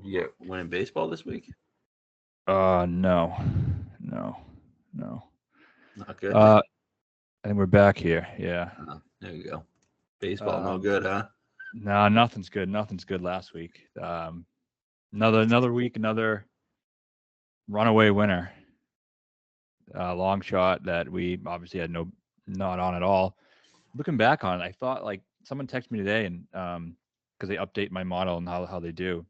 You get winning baseball this week? No. Not good. Uh, I think we're back here. Yeah. There you go. Baseball, no Um, good, huh? no, nothing's good. Nothing's good last week. Another week, another runaway winner. Long shot that we obviously had not on at all. Looking back on it, I thought like someone texted me today and because they update my model and how they do,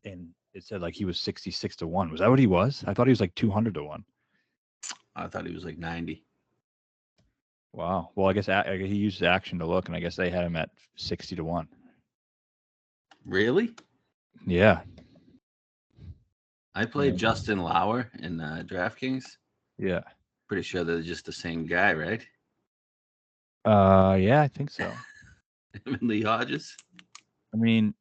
and it said like he was 66-1. Was that what he was? I thought he was like 200-1. I thought he was like 90. Wow. Well, I guess he used action to look, and I guess they had him at 60-1. Really? Yeah. I Yeah. played Justin Lauer in DraftKings. Yeah. Pretty sure they're just the same guy, right? Yeah, I think so. Him and Lee Hodges. I mean,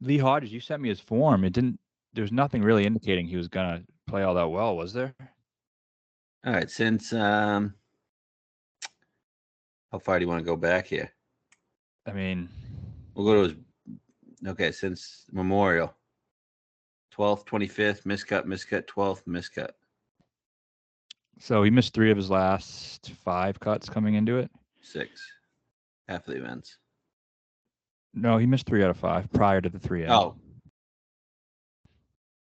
Lee Hodges, you sent me his form. There was nothing really indicating he was gonna play all that well, was there? All right, since how far do you want to go back here? I mean, We'll go to his since Memorial. 12th, 25th, miscut, 12th, miscut. so he missed 3 of his last 5 cuts coming into it. 6. Half of the events. No, he missed 3 out of 5 prior to the 3M. Oh.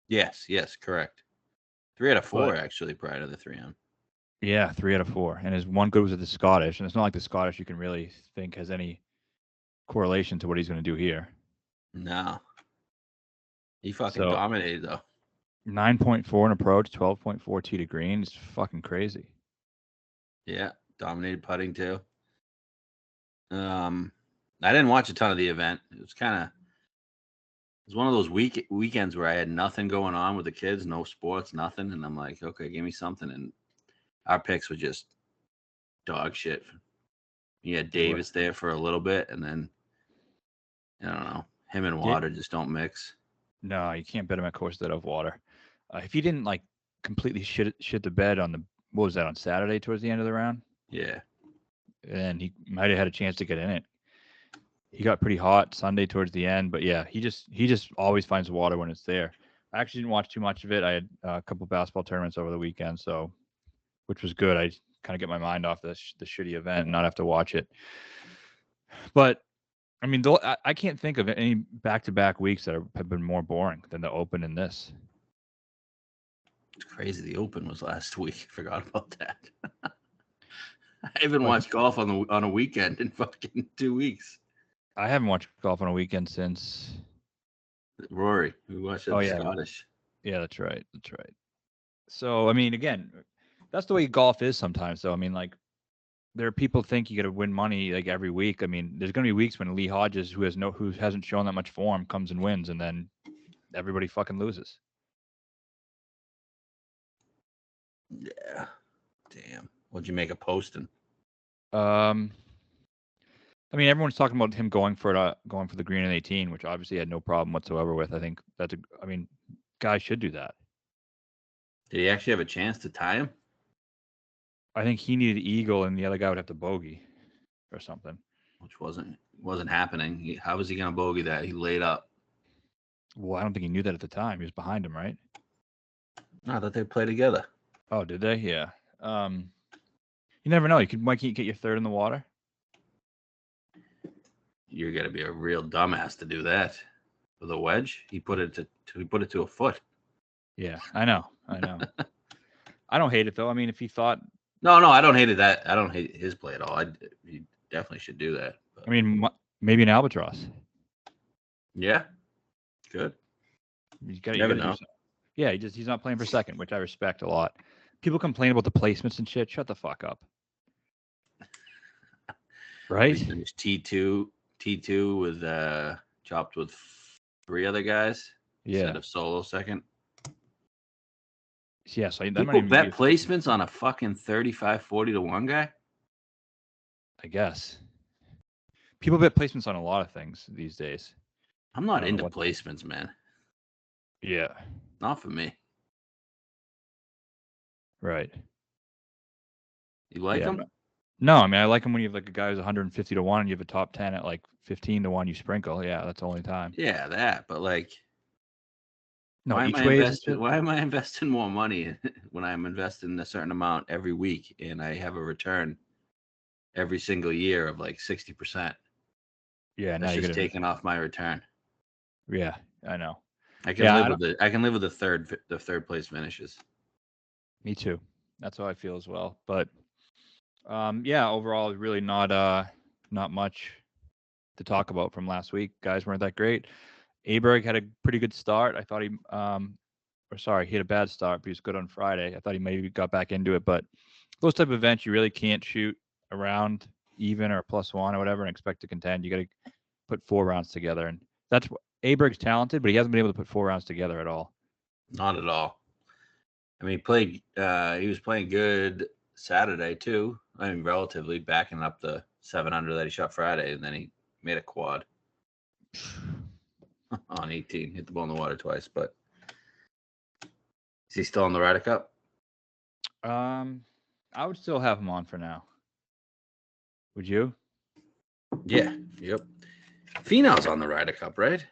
Yes, correct. 3 out of 4 But actually prior to the 3M. yeah, 3 out of 4, and his one good was at the Scottish, and it's not like the Scottish you can really think has any correlation to what he's going to do here. No. He fucking So dominated though. 9.4 in approach, 12.4 tee to green. It's fucking crazy. Yeah, dominated putting too. I didn't watch a ton of the event. It was one of those weekends where I had nothing going on with the kids, no sports, nothing, and I'm like, okay, give me something. And our picks were just dog shit. You had Davis there for a little bit, and then I don't know, him and Water just don't mix. No, you can't bet him at course that of Water. If he didn't like completely shit the bed on what was that, on Saturday towards the end of the round? Yeah. And he might have had a chance to get in it. He got pretty hot Sunday towards the end, but yeah, he just always finds Water when it's there. I actually didn't watch too much of it. I had a couple basketball tournaments over the weekend, so which was good. I kind of get my mind off the shitty event and not have to watch it. But I mean, I can't think of any back-to-back weeks that have been more boring than the Open and this. It's crazy. The Open was last week. Forgot about that. I haven't watched golf on a weekend in fucking 2 weeks. I haven't watched golf on a weekend since Rory. We watched it Scottish. Yeah, that's right. So I mean, again, that's the way golf is sometimes. So I mean, like, there are people think you got to win money like every week. I mean, there's going to be weeks when Lee Hodges, who hasn't shown that much form, comes and wins, and then everybody fucking loses. Yeah. Damn. What'd you make a posting? I mean, everyone's talking about him going for the green in 18, which obviously had no problem whatsoever with. I think guys should do that. Did he actually have a chance to tie him? I think he needed eagle, and the other guy would have to bogey or something. Which wasn't happening. How was he going to bogey that? He laid up. Well, I don't think he knew that at the time. He was behind him, right? No, I thought they'd play together. Oh, did they? Yeah. You never know. Why can't you get your third in the water? You're gonna be a real dumbass to do that with a wedge. He put it to a foot. Yeah, I know. I don't hate it though. I mean, if he thought. No, I don't hate it. I don't hate his play at all. He definitely should do that. But. I mean, maybe an albatross. Yeah, good. You never know. Yeah, he's not playing for second, which I respect a lot. People complain about the placements and shit. Shut the fuck up. Right? He finished T2 with chopped with 3 other guys instead of solo second. Yeah, so people bet placements on a fucking 35-40 to 1 guy. I guess people bet placements on a lot of things these days. I'm not into placements, man. Yeah, not for me. Right. You like them? No, I mean, I like them when you have like a guy who's 150 to 1 and you have a top 10 at like 15 to 1, you sprinkle. Yeah, that's the only time. Yeah, that. But like, No, Why am each I ways and investing? shit. Why am I investing more money when I'm investing a certain amount every week and I have a return every single year of like 60%? Yeah, now That's you're just gonna. taking off my return. Yeah, I know. I can Yeah, live with it. I can live with the third place finishes. me too. That's how I feel as well. But yeah, overall, really not much to talk about from last week. Guys weren't that great. Aberg had a pretty good start. I thought he he had a bad start, but he was good on Friday. I thought he maybe got back into it, but those type of events you really can't shoot around even or +1 or whatever and expect to contend. You got to put 4 rounds together, and that's what Aberg's talented, but he hasn't been able to put 4 rounds together at all. Not at all. I mean, he was playing good Saturday too. I mean, relatively backing up the 700 that he shot Friday, and then he made a quad on 18. Hit the ball in the water twice, but is he still on the Ryder Cup? I would still have him on for now. Would you? Yeah. Yep. Finau's on the Ryder Cup, right?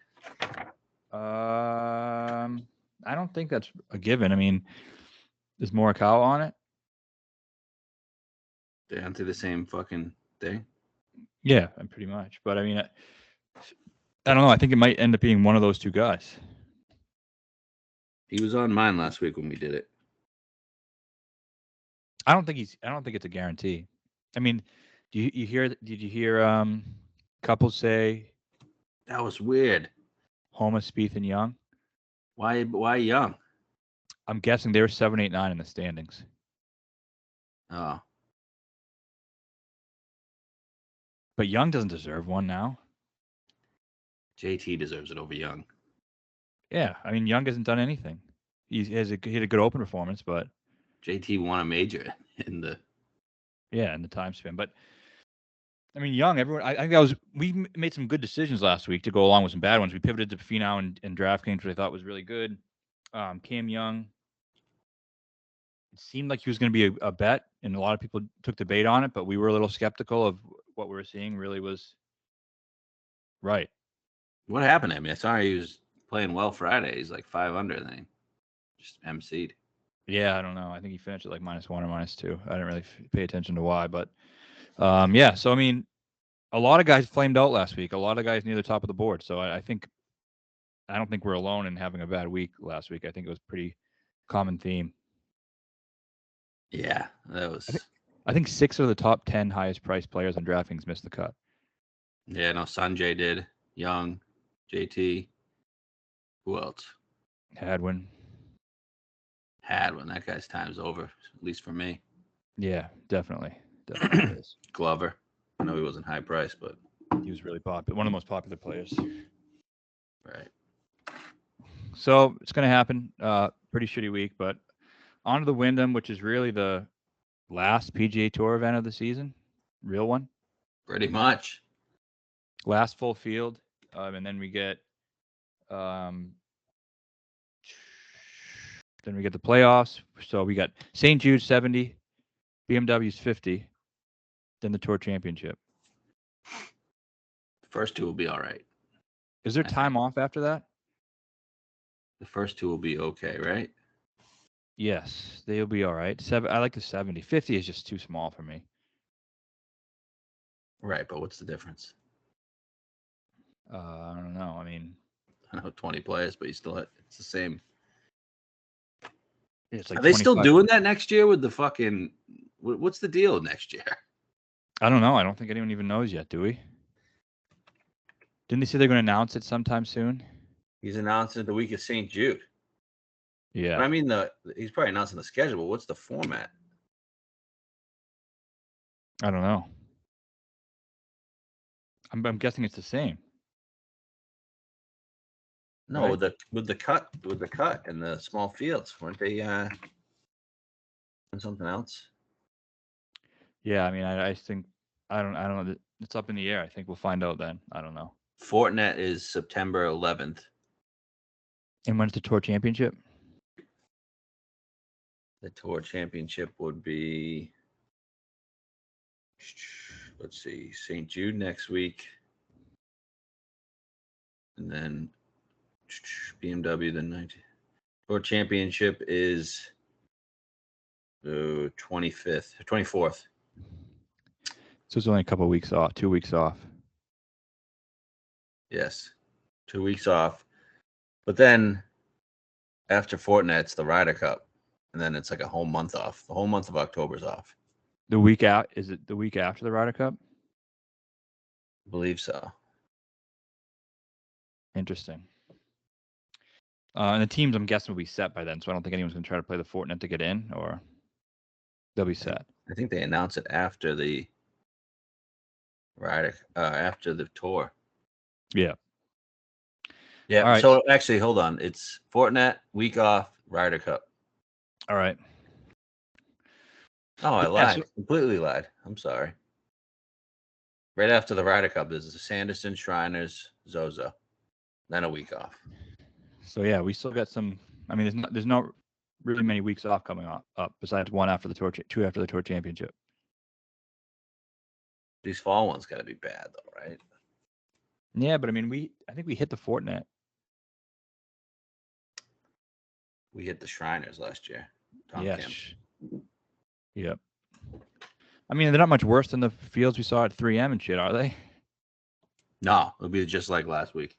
I don't think that's a given. I mean, is Morikawa on it? They're onto the same fucking thing. Yeah, pretty much. But I mean, I don't know. I think it might end up being one of those 2 guys. He was on mine last week when we did it. I don't think it's a guarantee. I mean, did you hear couples say That was weird. Homa, Spieth, and Young? Why Young? I'm guessing they were 7, 8, 9 in the standings. Oh, But Young doesn't deserve one now. JT deserves it over Young. Yeah, I mean, Young hasn't done anything. He had a good open performance, but JT won a major in the. yeah, in the time span. But I mean, Young, everyone. I think we made some good decisions last week to go along with some bad ones. We pivoted to Finau and DraftKings, which I thought was really good. Cam Young. It seemed like he was going to be a bet, and a lot of people took the bait on it, but we were a little skeptical of what we were seeing really was right. What happened to him? I saw he was playing well Friday. He's like 5 under, then he just MC'd. Yeah, I don't know. I think he finished at like -1 or -2. I didn't really pay attention to why, but yeah. So I mean, a lot of guys flamed out last week. A lot of guys near the top of the board. So I don't think we're alone in having a bad week last week. I think it was pretty common theme. Yeah, that was. I think 6 of the top 10 highest priced players on DraftKings missed the cut. Yeah, no, Sanjay did. Young, JT. Who else? Hadwin. Had one. That guy's time's over, at least for me. Yeah, definitely is. Glover. I know he wasn't high price, but He was really popular. One of the most popular players. right. So it's going to happen. Pretty shitty week, but on to the Wyndham, which is really the last PGA Tour event of the season. Real one. Pretty much. Last full field. And then we get the playoffs. So we got St. Jude 70, BMW's 50, then the Tour Championship. The first 2 will be all right. Is there time off after that? The first 2 will be okay, right? Yes, they'll be all right. I like the 70. 50 is just too small for me. Right, but what's the difference? I don't know. I mean, I know 20 players, but it's the same. it's like Are they still 25. doing that next year with the fucking? What's the deal next year? I don't know. I don't think anyone even knows yet, do we? Didn't they say they're going to announce it sometime soon? He's announcing the week of St. Jude. Yeah. But I mean, he's probably announcing the schedule. What's the format? I don't know. I'm guessing it's the same. No, right? with the cut and the small fields, weren't they? Something else. Yeah, I mean, I think I don't know. It's up in the air. I think we'll find out then. I don't know. Fortinet is September 11th. And when's the Tour Championship? The Tour Championship would be, let's see, St. Jude next week, and then BMW the 19th. Tour Championship is the 24th. So it's only a couple of weeks off, 2 weeks off. Yes, 2 weeks off. But then after Fortnite, it's the Ryder Cup, and then it's like a whole month off. The whole month of October's off. The week out, is it the week after the Ryder Cup? I believe so. Interesting. And the teams, I'm guessing, will be set by then, so I don't think anyone's going to try to play the Fortnite to get in, or they'll be set. I think they announce it after the Ryder, after the tour. Yeah. Yeah. All right. So actually, hold on. It's Fortnite, week off, Ryder Cup. All right. Oh, I lied. Completely lied. I'm sorry. Right after the Ryder Cup, there's the Sanderson, Shriners, Zozo. Then a week off. So yeah, we still got some. I mean, there's not really many weeks off coming up besides one after the tour, two after the Tour Championship. These fall ones got to be bad though, right? Yeah, but I mean, I think we hit the Fortnite. We hit the Shriners last year. Yes. Yep. I mean, they're not much worse than the fields we saw at 3M and shit, are they? No, it'll be just like last week.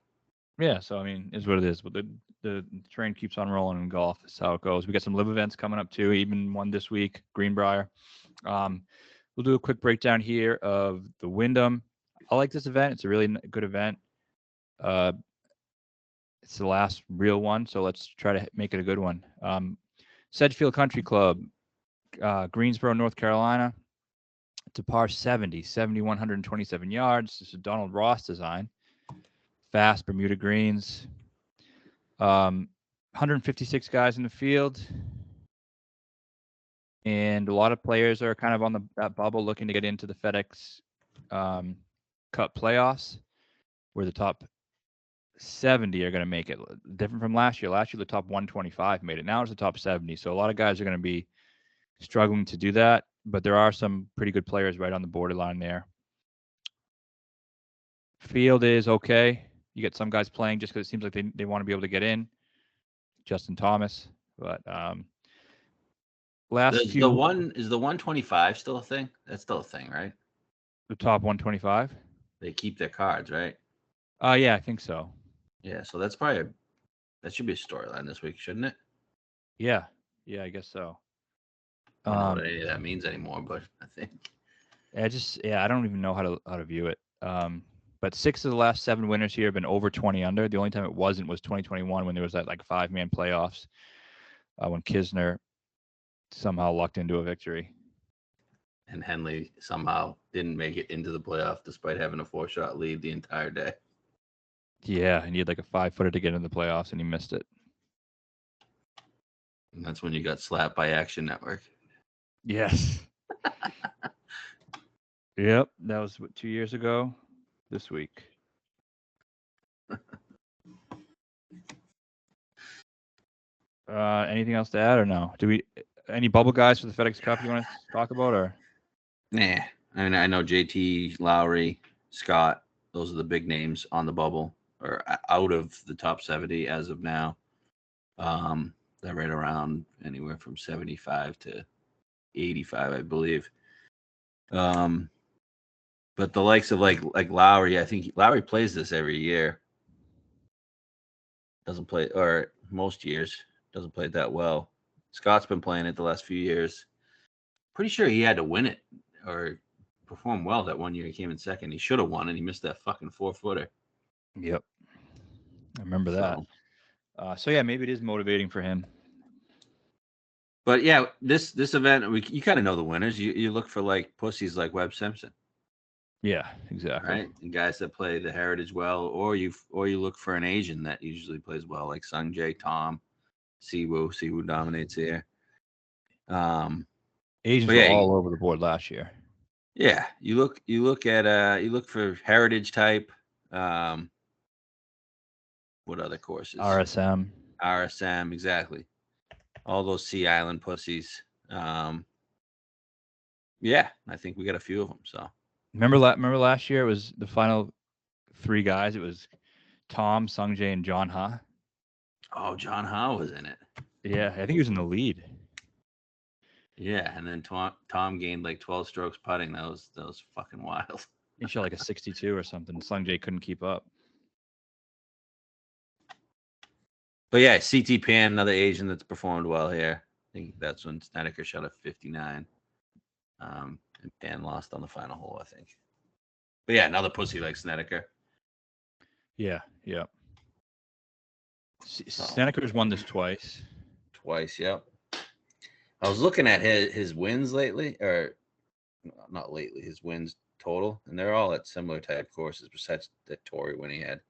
Yeah, so I mean, it's what it is. But the train keeps on rolling in golf. That's how it goes. We got some live events coming up too. Even one this week, Greenbrier. We'll do a quick breakdown here of the Wyndham. I like this event. It's a really good event. It's the last real one, so let's try to make it a good one. Sedgefield Country Club, Greensboro, North Carolina. It's a par 70, 7,127 yards. This is a Donald Ross design. Fast Bermuda greens. 156 guys in the field. And a lot of players are kind of on that bubble looking to get into the FedEx Cup playoffs, where the top 70 are going to make it. Different from last year. Last year, the top 125 made it. Now it's the top 70. So a lot of guys are going to be struggling to do that, but there are some pretty good players right on the borderline there. Field is okay. You get some guys playing just because it seems like they want to be able to get in. Justin Thomas, but Is the 125 still a thing? That's still a thing, right? The top 125. They keep their cards, right? Yeah, I think so. Yeah, so that's probably that should be a storyline this week, shouldn't it? Yeah, I guess so. I don't know what any of that means anymore, but I think. I don't even know how to view it. But 6 of the last 7 winners here have been over 20 under. The only time it wasn't was 2021 when there was that like 5-man playoffs when Kisner somehow lucked into a victory. And Henley somehow didn't make it into the playoff despite having a 4-shot lead the entire day. Yeah, and he had like a 5-footer to get into the playoffs, and he missed it. And that's when you got slapped by Action Network. Yes. Yep, that was 2 years ago. This week. Anything else to add or no? Any bubble guys for the FedEx Cup you want to talk about or? Nah. I mean, I know JT, Lowry, Scott. Those are the big names on the bubble or out of the top 70 as of now. They're right around anywhere from 75 to 85, I believe. But the likes of like Lowry, I think Lowry plays this every year. Doesn't play, or most years, doesn't play it that well. Scott's been playing it the last few years. Pretty sure he had to win it or perform well that one year he came in second. He should have won, and he missed that fucking 4-footer. Yep. I remember that. So yeah, maybe it is motivating for him. But yeah, this event, you kind of know the winners. You look for like pussies like Webb Simpson. Yeah, exactly. Right, and guys that play the Heritage well, or you look for an Asian that usually plays well, like Sung Jae, Tom, Siwoo dominates here. Asians were all over the board last year. Yeah, you look for Heritage type. What other courses? RSM, exactly. All those Sea Island pussies. Yeah, I think we got a few of them. So. Remember last year it was the final 3 guys. It was Tom, Sung Jae, and John Ha. Oh, John Howe was in it. Yeah, I think he was in the lead. Yeah, and then Tom gained like 12 strokes putting. That was fucking wild. He shot like a 62 or something. Sungjae couldn't keep up. But yeah, CT Pan, another Asian that's performed well here. I think that's when Snedeker shot a 59. And Pan lost on the final hole, I think. But yeah, another pussy like Snedeker. Yeah. Snedeker's won this twice. Twice, yep. I was looking at his wins lately, or not lately, his wins total, and they're all at similar type courses, besides the Torrey win he had.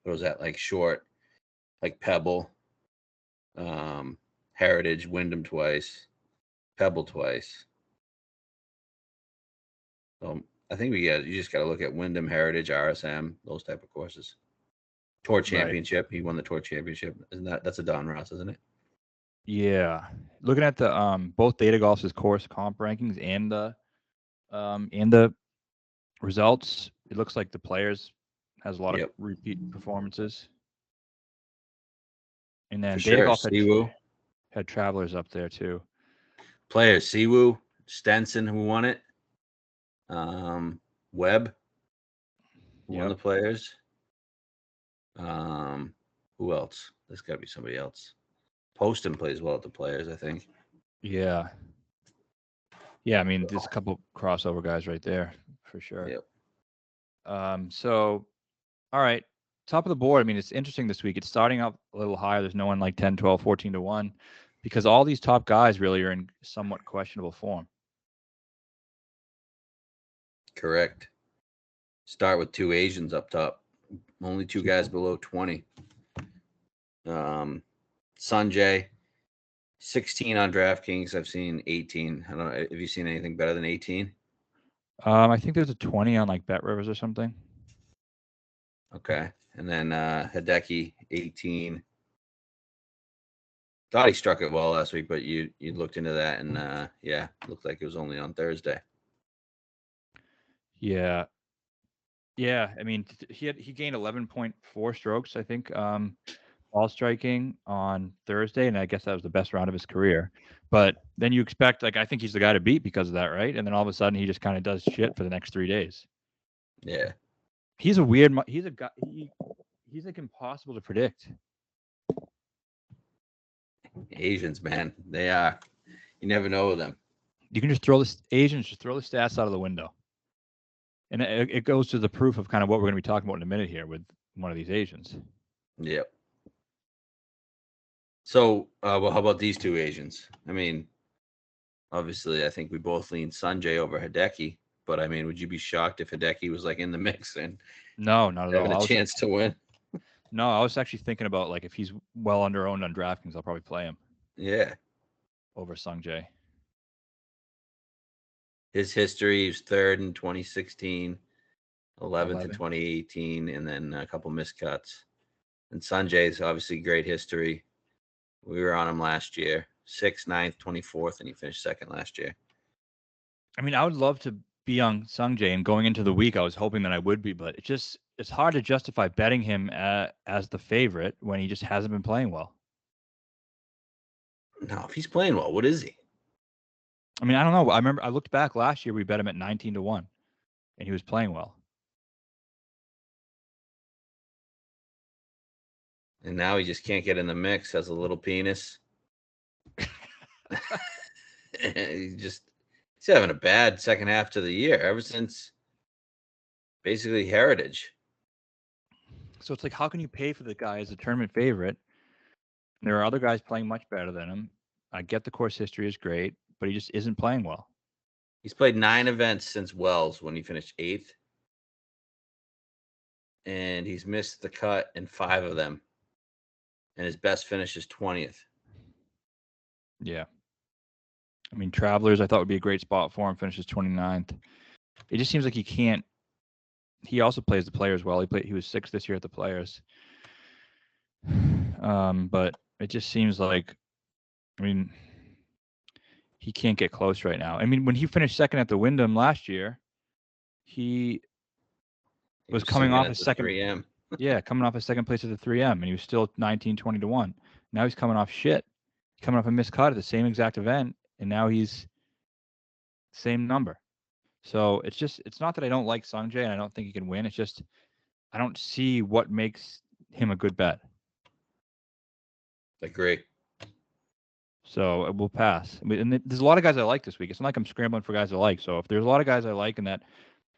It was at like short, like Pebble, Heritage, Wyndham twice, Pebble twice. So I think you just got to look at Wyndham, Heritage, RSM, those type of courses. Tour Championship, He won the Tour Championship. That's a Don Ross, isn't it? Yeah, looking at the both Data Golf's course comp rankings and the results, it looks like the Players has a lot of repeat performances. And then Data Golf had Travelers up there too. Players, Siwoo, Stenson, who won it. Webb, who won the Players. Who else? There's got to be somebody else. Poston plays well at the Players, I think. Yeah. I mean, there's a couple crossover guys right there for sure. Yep. So, all right, top of the board. I mean, it's interesting this week. It's starting up a little higher. There's no one like 10, 12, 14 to 1 because all these top guys really are in somewhat questionable form. Correct. Start with two Asians up top. Only two guys below 20. Sungjae, 16 on DraftKings. I've seen 18. I don't know. Have you seen anything better than 18? I think there's a 20 on like Bet Rivers or something. Okay. And then Hideki, 18. Thought he struck it well last week, but you looked into that and looked like it was only on Thursday. Yeah. I mean, he gained 11.4 strokes, I think, ball striking on Thursday, and I guess that was the best round of his career. But then you expect, like, I think he's the guy to beat because of that, right? And then all of a sudden, he just kind of does shit for the next 3 days. Yeah. He's a weird. He's a guy. He's like impossible to predict. Asians, man, they are. You never know them. You can just throw the stats out of the window, and it goes to the proof of kind of what we're going to be talking about in a minute here with one of these Asians. Yep. So, well, how about these two Asians? I mean, obviously, I think we both lean Sungjae over Hideki, but I mean, would you be shocked if Hideki was like in the mix and no, not at all. Having a chance to win? No, I was actually thinking about like if he's well under owned on DraftKings, I'll probably play him. Yeah. Over Sungjae. His history, he was third in 2016, 11th in 2018, and then a couple miscuts. And Sungjae's obviously great history. We were on him last year, 6th, 9th, 24th, and he finished second last year. I mean, I would love to be on Sungjae, and going into the week, I was hoping that I would be, but it's hard to justify betting him as the favorite when he just hasn't been playing well. No, if he's playing well, what is he? I mean, I don't know. I remember I looked back last year, we bet him at 19 to 1, and he was playing well. And now he just can't get in the mix, has a little penis. He's having a bad second half to the year ever since basically Heritage. So it's like, how can you pay for the guy as a tournament favorite? There are other guys playing much better than him. I get the course history is great, but he just isn't playing well. He's played 9 events since Wells when he finished 8th. And he's missed the cut in 5 of them. And his best finish is 20th. Yeah. I mean, Travelers, I thought would be a great spot for him. Finishes 29th. It just seems like he can't. He also plays the Players well. He was 6th this year at the Players. But it just seems like, I mean, he can't get close right now. I mean, when he finished second at the Wyndham last year, he was coming off his second 3M. Yeah, coming off a second place at the 3M, and he was still 19-20-1. Now he's coming off shit. He's coming off a missed cut at the same exact event, and now he's same number. So it's not that I don't like Sungjae and I don't think he can win. It's just I don't see what makes him a good bet. Agree. So we'll pass. And there's a lot of guys I like this week. It's not like I'm scrambling for guys I like. So if there's a lot of guys I like in that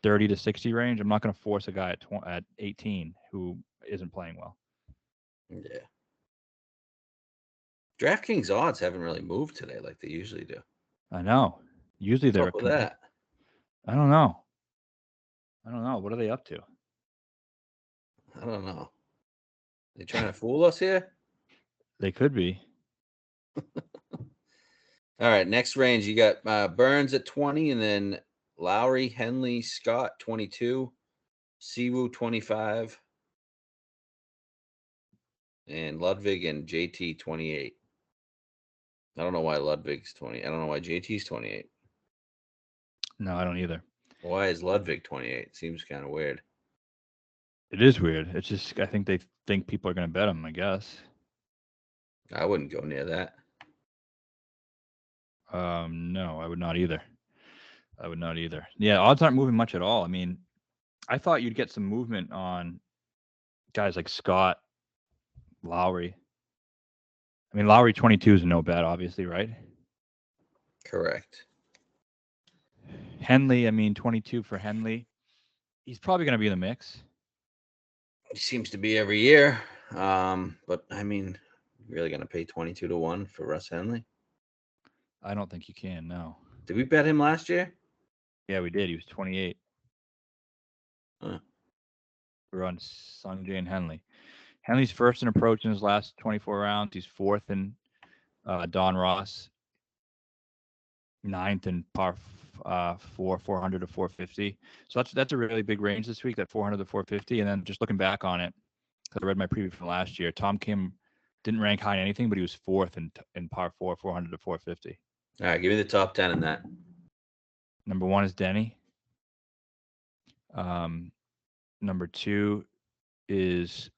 30 to 60 range, I'm not going to force a guy at 18 who isn't playing well. Yeah. DraftKings odds haven't really moved today like they usually do. I know. Usually they're What's up with that? I don't know. What are they up to? I don't know. They trying to fool us here? They could be. All right, next range you got Burns at 20, and then Lowry, Henley, Scott 22, Siwoo 25, and Ludwig and JT 28. I don't know why Ludwig's 20. I don't know why JT's 28. No, I don't either. Why is Ludwig 28? Seems kind of weird. It is weird. It's just I think they think people are going to bet him, I guess. I wouldn't go near that. No, I would not either. Yeah, odds aren't moving much at all. I mean, I thought you'd get some movement on guys like Scott, Lowry. I mean, Lowry 22 is a no bet, obviously, right? Correct. Henley, I mean, 22 for Henley. He's probably going to be in the mix. He seems to be every year. But I mean, really going to pay 22-1 for Russ Henley? I don't think you can, no. Did we bet him last year? Yeah, we did. He was 28. Huh. We're on Sungjae and Henley. Henley's first in approach in his last 24 rounds. He's fourth in Don Ross, ninth in par 400 to 450. So that's a really big range this week, that 400 to 450. And then just looking back on it, because I read my preview from last year, Tom Kim didn't rank high in anything, but he was fourth in par 400 to 450. All right, give me the top 10 in that. Number 1 is Denny. Number 2 is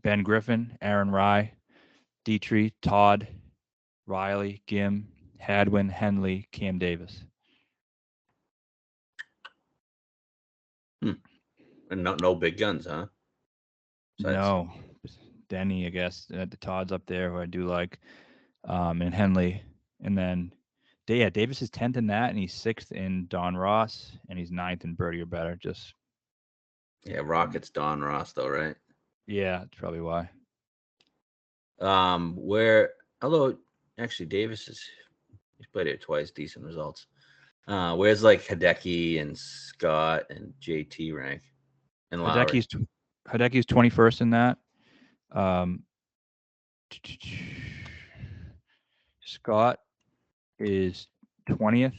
Ben Griffin, Aaron Rye, Dietrich, Todd, Riley, Gim, Hadwin, Henley, Cam Davis. And no big guns, huh? No. Denny, I guess. The Todd's up there, who I do like. And Henley. And then, Davis is 10th in that, and he's 6th in Don Ross, and he's 9th in Birdie or Better. Yeah, Rockets Don Ross, though, right? Yeah, that's probably why. Although actually he's played here twice, decent results. Where's like Hideki and Scott and JT rank? And Lowry. Hideki's 21st in that. Scott is 20th.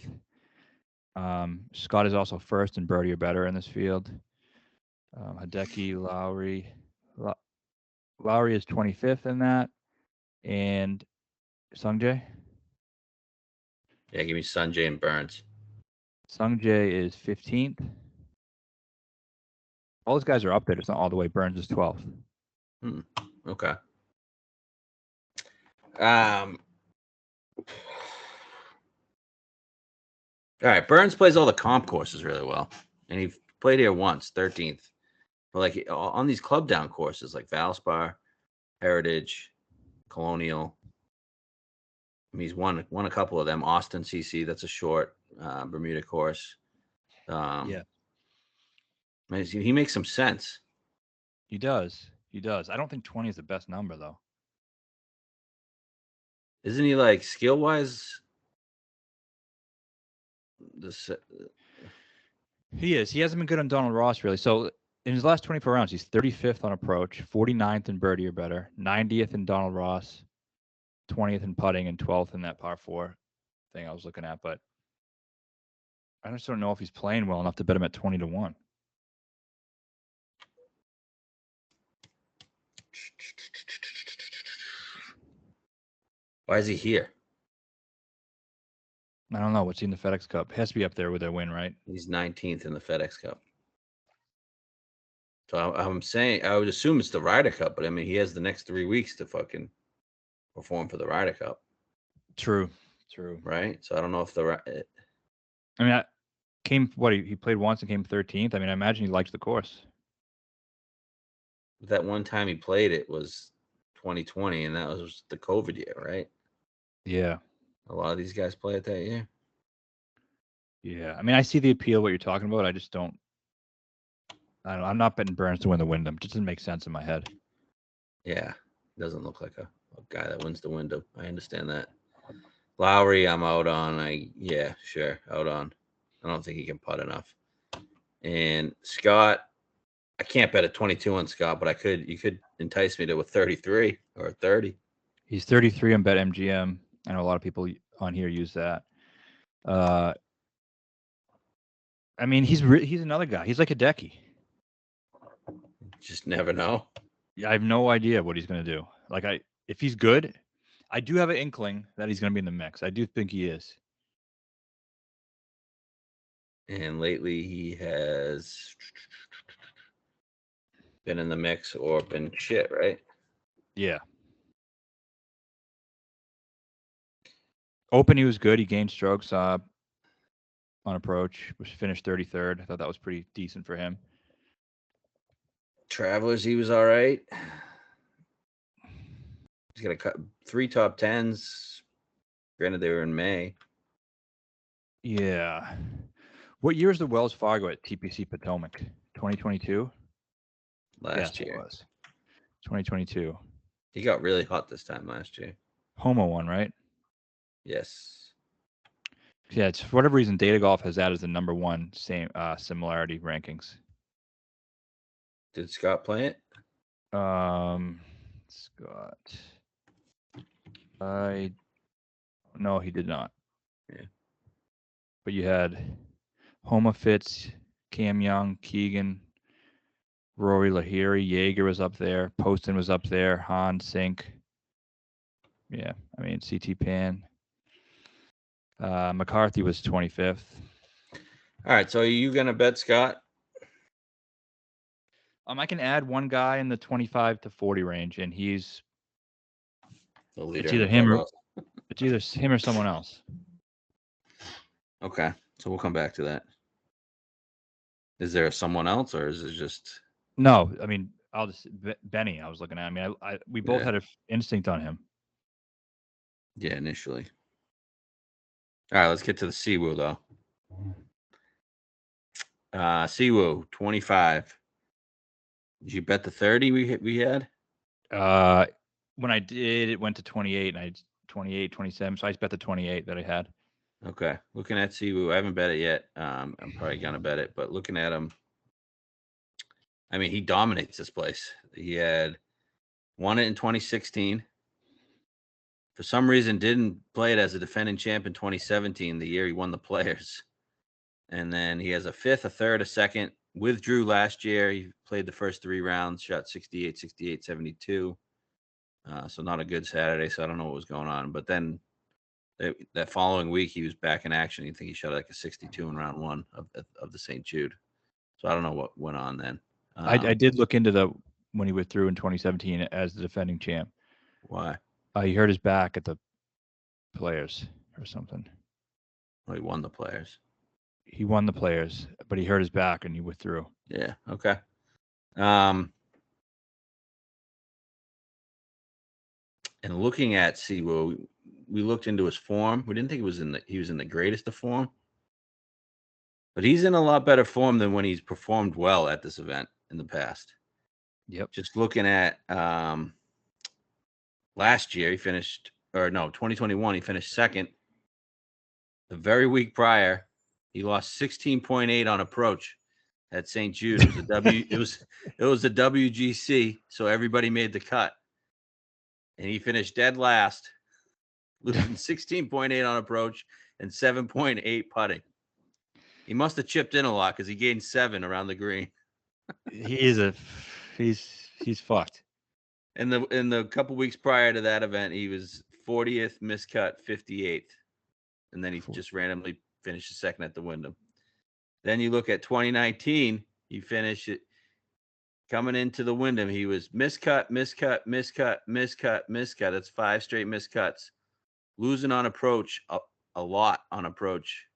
Scott is also first in Birdie or Better in this field. Hideki, Lowry. Lowry is 25th in that. And Sungjae? Yeah, give me Sungjae and Burns. Sungjae is 15th. All those guys are up there. It's not all the way. Burns is 12th. Okay. All right. Burns plays all the comp courses really well. And he played here once, 13th. But like on these club down courses like Valspar, Heritage, Colonial. I mean, he's won a couple of them. Austin CC, that's a short Bermuda course. Yeah. He makes some sense. He does. I don't think 20 is the best number, though. Isn't he like skill wise? He is. He hasn't been good on Donald Ross, really. So in his last 24 rounds, he's 35th on approach, 49th in Birdie or Better, 90th in Donald Ross, 20th in putting, and 12th in that par 4 thing I was looking at. But I just don't know if he's playing well enough to bet him at 20-1. Why is he here? I don't know. What's he in the FedEx Cup? Has to be up there with their win, right? He's 19th in the FedEx Cup. So I'm saying I would assume it's the Ryder Cup, but I mean he has the next 3 weeks to fucking perform for the Ryder Cup, True. right? So I don't know if I mean, he played once and came 13th. I mean, I imagine he likes the course. that one time he played it was 2020, and that was the COVID year, right? Yeah. A lot of these guys play it that year. Yeah. I mean, I see the appeal what you're talking about. I just don't. I'm not betting Burns to win the Wyndham. It just doesn't make sense in my head. Yeah, doesn't look like a guy that wins the Wyndham. I understand that. Lowry, I'm out on. Sure, out on. I don't think he can putt enough. And Scott, I can't bet a 22 on Scott, but I could. You could entice me to a 33 or a 30. He's 33 on BetMGM. I know a lot of people on here use that. I mean, he's another guy. He's like a Hideki. Just never know. I have no idea what he's going to do. Like, if he's good, I do have an inkling that he's going to be in the mix. I do think he is. And lately, he has been in the mix or been shit, right? Yeah. Open, he was good. He gained strokes on approach, which finished 33rd. I thought that was pretty decent for him. Travelers, he was all right. He's got a 3 top 10s. Granted, they were in May. Yeah. What year is the Wells Fargo at TPC Potomac? 2022? Last year. It was. 2022. He got really hot this time last year. Homo one, right? Yes. Yeah, it's for whatever reason, Data Golf has that as the number one similarity rankings. Did Scott play it? Scott. No, he did not. Yeah. But you had Homa Fitz, Cam Young, Keegan, Rory Lahiri, Jaeger was up there, Poston was up there, Han Sink. Yeah, I mean CT Pan. McCarthy was 25th. All right, so are you gonna bet Scott? I can add one guy in the 25 to 40 range, and he's The leader. it's either him or someone else. Okay, so we'll come back to that. Is there someone else, or is it just? No, I mean I'll just Benny. I was looking at. I mean, we both had an instinct on him. Yeah, initially. All right, let's get to the Siwoo though. Siwoo 25. Did you bet the 30 we had? When I did, it went to 28, and I 28, 27. So I just bet the 28 that I had. Okay, looking at Siwoo, I haven't bet it yet. I'm probably gonna bet it, but looking at him, I mean, he dominates this place. He had won it in 2016. For some reason, didn't play it as a defending champ in 2017, the year he won the Players. And then he has a fifth, a third, a second. Withdrew last year. He played the first 3 rounds, shot 68, 68, 72. So not a good Saturday. So I don't know what was going on. But then that following week, he was back in action. You think he shot like a 62 in round 1 of the St. Jude. So I don't know what went on then. I did look into when he withdrew in 2017 as the defending champ. Why? He hurt his back at the Players or something. Well, he won the Players. He won the Players, but he hurt his back and he withdrew. Yeah. Okay. And looking at Siwoo, we looked into his form. We didn't think he was in the greatest of form, but he's in a lot better form than when he's performed well at this event in the past. Yep. Just looking at last year, 2021, he finished second. The very week prior, he lost 16.8 on approach at St. Jude. It was the WGC, so everybody made the cut. And he finished dead last, losing 16.8 on approach and 7.8 putting. He must have chipped in a lot because he gained 7 around the green. He's fucked. In the couple weeks prior to that event, he was 40th, miscut 58th, and then he just randomly finished second at the Wyndham. Then you look at 2019, he finished it. Coming into the Wyndham, he was miscut. That's 5 straight miscuts. Losing on approach, a lot on approach,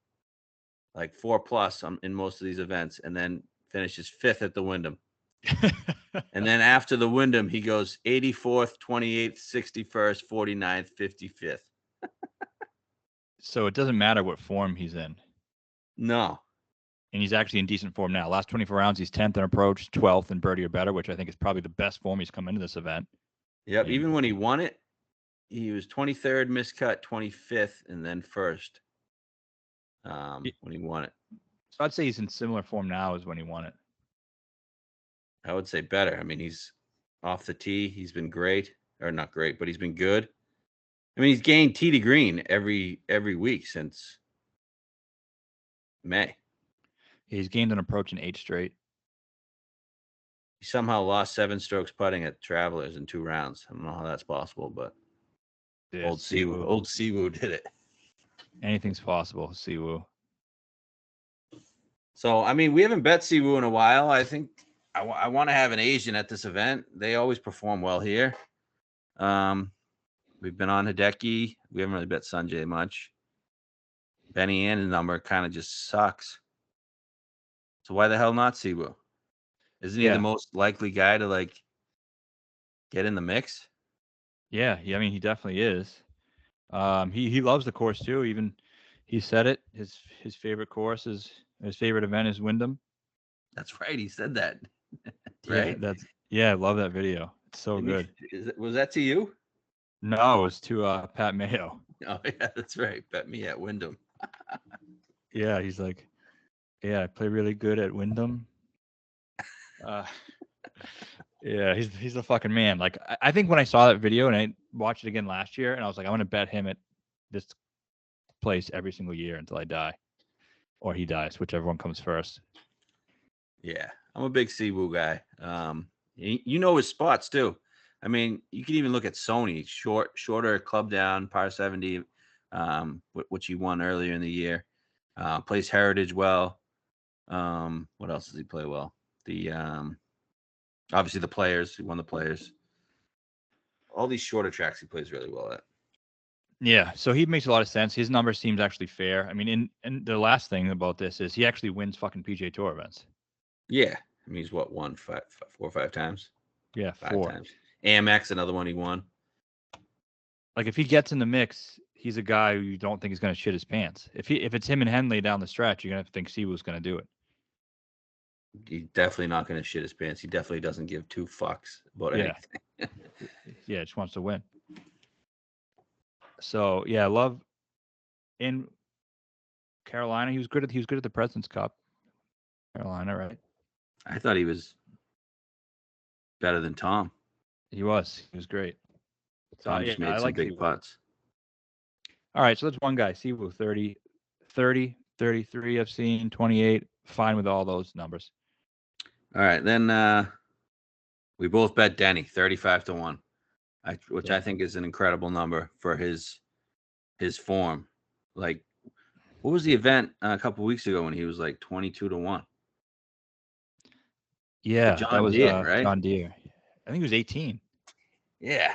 like 4+ in most of these events, and then finishes 5th at the Wyndham. And then after the Wyndham, he goes 84th, 28th, 61st, 49th, 55th. So it doesn't matter what form he's in. No. And he's actually in decent form now. Last 24 rounds, he's 10th in approach, 12th in birdie or better, which I think is probably the best form he's come into this event. Yep. And even when he won it, he was 23rd, miscut, 25th, and then first when he won it. So I'd say he's in similar form now as when he won it. I would say better. I mean, he's off the tee. He's been great, or not great, but he's been good. I mean, he's gained tee to green every week since May. He's gained an approach in 8 straight. He somehow lost 7 strokes putting at Travelers in 2 rounds. I don't know how that's possible, but old Siwoo did it. Anything's possible, Siwoo. So, I mean, we haven't bet Siwoo in a while. I think I want to have an Asian at this event. They always perform well here. We've been on Hideki. We haven't really bet Sanjay much. Benny Ann's number kind of just sucks. So why the hell not Siwoo? Isn't he the most likely guy to like get in the mix? Yeah, I mean, he definitely is. He loves the course too. Even he said it. His favorite course is his favorite event is Wyndham. That's right. He said that. Right. I love that video. It's so good. Was that to you? No, it was to Pat Mayo. Oh yeah, that's right. Bet me at Wyndham. Yeah, he's like, yeah, I play really good at Wyndham. Yeah, he's a fucking man. Like I think when I saw that video and I watched it again last year, and I was like, I'm gonna bet him at this place every single year until I die, or he dies, whichever one comes first. Yeah, I'm a big Siwoo guy. You know his spots too. I mean, you can even look at Sony, shorter club down, par 70, which he won earlier in the year. Plays Heritage well. What else does he play well? Obviously the Players. He won the Players. All these shorter tracks he plays really well at. Yeah, so he makes a lot of sense. His number seems actually fair. I mean, and the last thing about this is he actually wins fucking PGA Tour events. Yeah, I mean he's won 4 or 5 times. Yeah, 5 times. Amex, another one he won. Like if he gets in the mix, he's a guy who you don't think is going to shit his pants. If it's him and Henley down the stretch, you're going to think Siwoo's going to do it. He's definitely not going to shit his pants. He definitely doesn't give 2 fucks about anything. Yeah, just wants to win. So yeah, Love in Carolina. He was good at the President's Cup. Carolina, right? I thought he was better than Tom. He was great. Tom just made some big putts. All right, so that's one guy. Siwoo 30, 33 I've seen, 28. Fine with all those numbers. All right, then we both bet Denny 35-1, which I think is an incredible number for his form. Like, what was the event a couple weeks ago when he was like 22-1? Yeah, that was Deere, right? John Deere. I think he was 18. Yeah.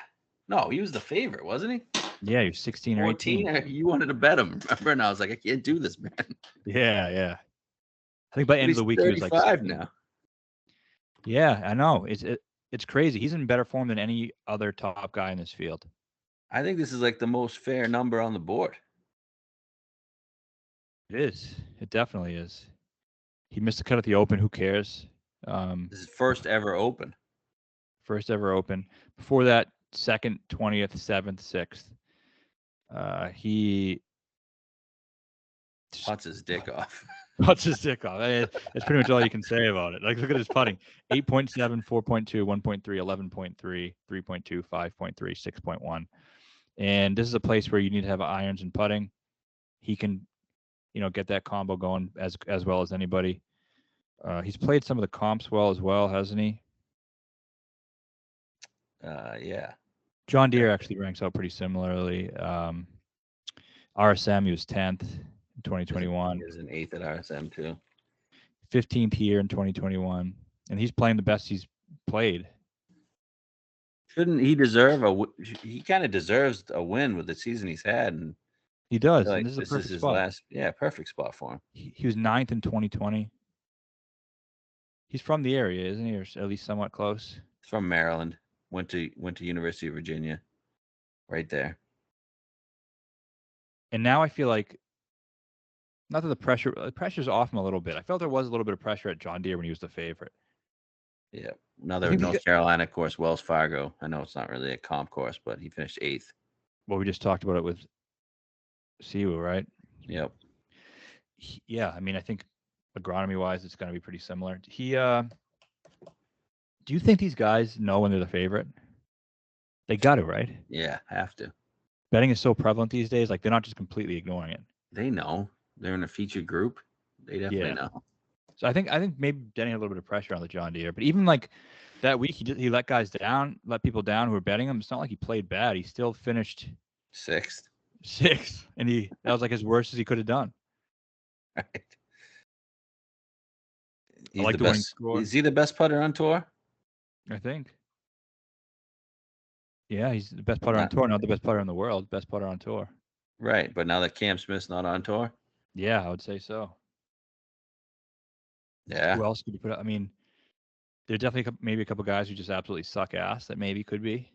No, he was the favorite, wasn't he? Yeah, he was 16 or 18. You wanted to bet him, remember? And I was like, I can't do this, man. Yeah. I think by the end of the week he was like 35 now. Yeah, I know. It's crazy. He's in better form than any other top guy in this field. I think this is like the most fair number on the board. It is. It definitely is. He missed the cut at the Open. Who cares? This is first ever Open. First ever Open. Before that, 2nd, 20th, 7th, 6th. He putts his dick off. Putts his dick off. That's pretty much all you can say about it. Like, look at his putting. 8.7, 4.2, 1.3, 11.3, 3.2, 5.3, 6.1. And this is a place where you need to have irons and putting. He can, get that combo going as well as anybody. He's played some of the comps well as well, hasn't he? Yeah. John Deere actually ranks out pretty similarly. RSM, he was 10th in 2021. He was an 8th at RSM too. 15th here in 2021. And he's playing the best he's played. Shouldn't he deserve he kind of deserves a win with the season he's had, and He I does, feel and like this is a this is perfect his spot. last, perfect spot for him. He was 9th in 2020. He's from the area, isn't he, or at least somewhat close? He's from Maryland. Went to University of Virginia, right there. And now I feel like, not that the pressure's off him a little bit. I felt there was a little bit of pressure at John Deere when he was the favorite. Yeah, another North Carolina course, Wells Fargo. I know it's not really a comp course, but he finished 8th. Well, we just talked about it with Siwoo, right? Yep. Yeah, I mean, I think agronomy-wise, it's going to be pretty similar. Do you think these guys know when they're the favorite? They got to, right? Yeah, have to. Betting is so prevalent these days. Like, they're not just completely ignoring it. They know. They're in a featured group. They definitely know. So I think maybe Denny had a little bit of pressure on the John Deere, but even like that week, he let guys down, let people down who were betting him. It's not like he played bad. He still finished 6th, and that was like as worst as he could have done. right. I like the winning score. Is he the best putter on tour? I think. Yeah, he's the best putter on tour, not the best putter in the world. Best putter on tour. Right, but now that Cam Smith's not on tour? Yeah, I would say so. Yeah. Who else could you put up? I mean, there are definitely maybe a couple guys who just absolutely suck ass that maybe could be.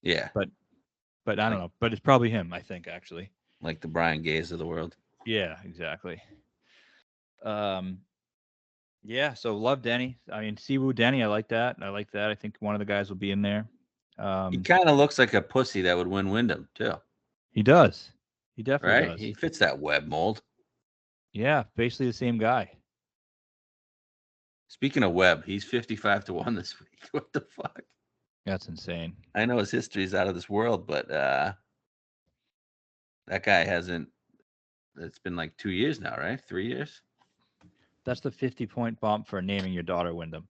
Yeah. But I don't know. But it's probably him, I think, actually. Like the Brian Gays of the world. Yeah, exactly. Yeah, so love Denny. I mean, Siwoo Denny, I like that. I think one of the guys will be in there. He kind of looks like a pussy that would win Wyndham, too. He does. He definitely does. He fits that Webb mold. Yeah, basically the same guy. Speaking of Webb, he's 55-1 this week. What the fuck? That's insane. I know his history is out of this world, but that guy hasn't. It's been like 2 years now, right? 3 years? That's the 50-point bump for naming your daughter Wyndham.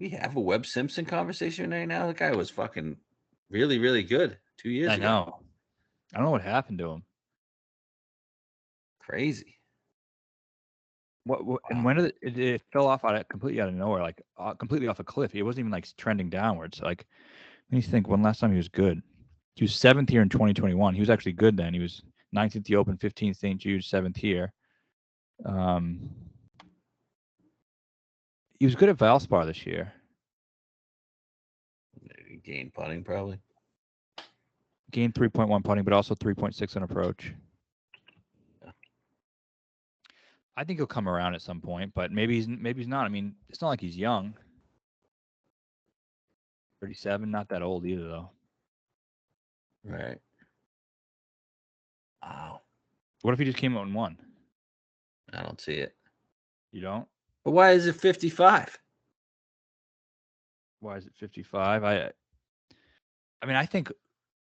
We have a Webb Simpson conversation right now. The guy was fucking really, really good 2 years ago. I know. I don't know what happened to him. Crazy. What and when did it fell off completely out of nowhere, like completely off a cliff. It wasn't even like trending downwards. Like, let me think. When last time he was good? He was 7th here in 2021. He was actually good then. He was 9th at the Open, 15th St. Jude, 7th here. He was good at Valspar this year. Gained putting probably. Gained 3.1 putting, but also 3.6 on approach. Yeah. I think he'll come around at some point, but maybe he's not. I mean, it's not like he's young. 37, not that old either, though. Right. Wow. What if he just came out and won? I don't see it. You don't? But why is it 55? Why is it 55? I mean, I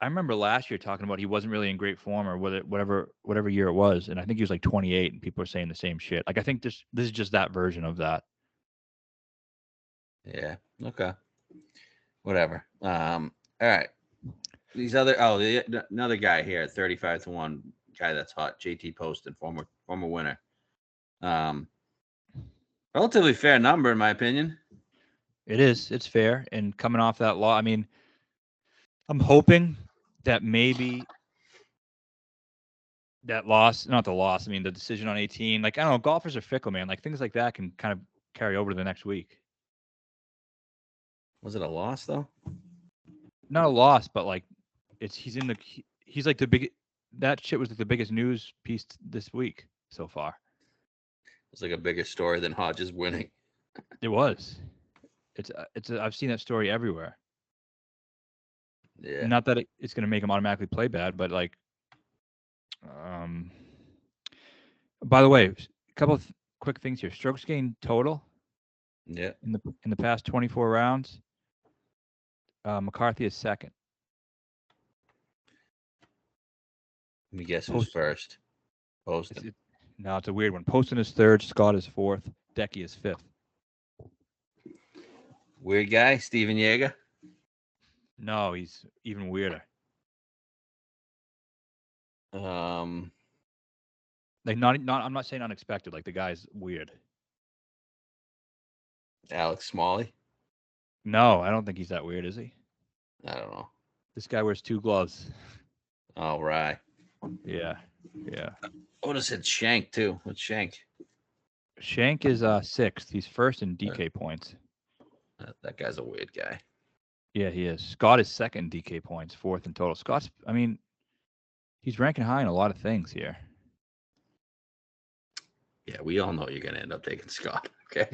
remember last year talking about he wasn't really in great form or whatever year it was, and I think he was like 28, and people are saying the same shit. Like, I think this is just that version of that. Yeah. Okay. Whatever. All right. These other another guy here, 35-1 guy that's hot, JT Poston, former winner. Relatively fair number in my opinion. It is. It's fair. And coming off that law, I mean, I'm hoping that maybe that loss, not the loss, I mean, the decision on 18, like, I don't know, golfers are fickle, man. Like, things like that can kind of carry over to the next week. Was it a loss though? Not a loss, but like, he's like that shit was like the biggest news piece this week so far. It's like a bigger story than Hodges winning. It was. I've seen that story everywhere. Yeah. Not that it's going to make him automatically play bad, but like, by the way, a couple of quick things here. Strokes gained total. Yeah. In the past 24 rounds, McCarthy is second. Let me guess who's first. Poston. No, it's a weird one. Poston is third. Scott is fourth. Decky is fifth. Weird guy, Steven Yeager. No, he's even weirder. Like not. I'm not saying unexpected. Like, the guy's weird. Alex Smalley. No, I don't think he's that weird, is he? I don't know. This guy wears 2 gloves. All right. Yeah. Yeah. I would have said Shank too. What's Shank? Shank is 6th. He's first in DK points. That guy's a weird guy. Yeah, he is. Scott is 2nd DK points, 4th in total. Scott's, I mean, he's ranking high in a lot of things here. Yeah, we all know you're gonna end up taking Scott. Okay.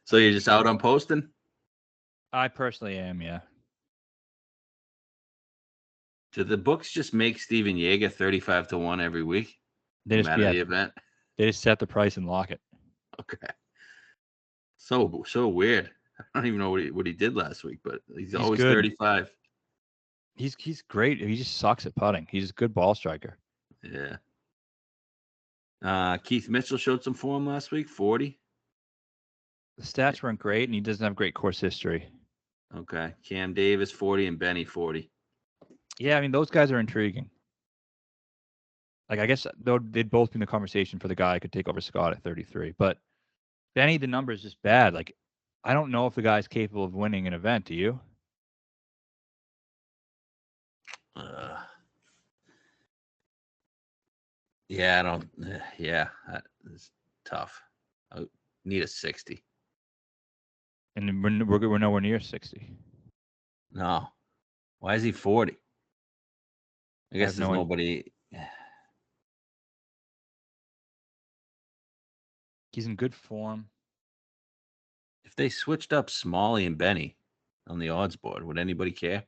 So you're just out on posting? I personally am, yeah. Do the books just make Steven Yeager 35-1 every week? They No just matter the event? They just set the price and lock it. Okay. So weird. I don't even know what he did last week, but he's always good. 35. He's great. He just sucks at putting. He's a good ball striker. Yeah. Keith Mitchell showed some form last week, 40. The stats weren't great, and he doesn't have great course history. Okay. Cam Davis, 40, and Benny, 40. Yeah, I mean, those guys are intriguing. Like, I guess they'd both be in the conversation for the guy who could take over Scott at 33. But Benny, the number is just bad. Like, I don't know if the guy's capable of winning an event. Do you? Yeah, I don't. Yeah, it's tough. I need a 60. And we're nowhere near 60. No. Why is he 40? I guess have there's no idea. nobody. He's in good form. If they switched up Smalley and Benny on the odds board, would anybody care?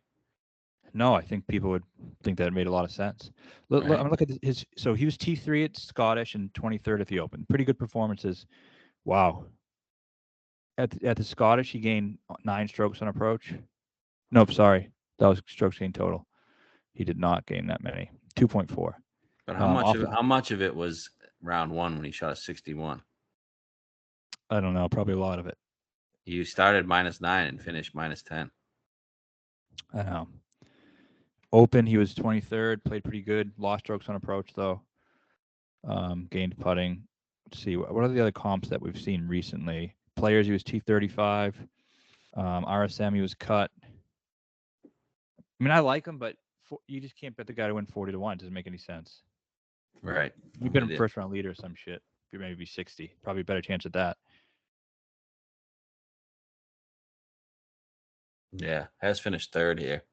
No, I think people would think that made a lot of sense. Look, Right. I'm looking at his. So he was T3 at Scottish and 23rd at the Open. Pretty good performances. Wow. At the Scottish, he gained 9 strokes on approach. Nope, sorry, that was strokes gained total. He did not gain that many. 2.4. But how much of it was round one when he shot a 61? I don't know. Probably a lot of it. You started -9 and finished -10. I know. Open, he was 23rd. Played pretty good. Lost strokes on approach though. Gained putting. Let's see. What are the other comps that we've seen recently? Players, he was T35. RSM, he was cut. I mean, I like him, but you just can't bet the guy to win 40-1. It doesn't make any sense. Right. You bet him first round leader or some shit. Maybe 60. Probably a better chance at that. Yeah, has finished 3rd here.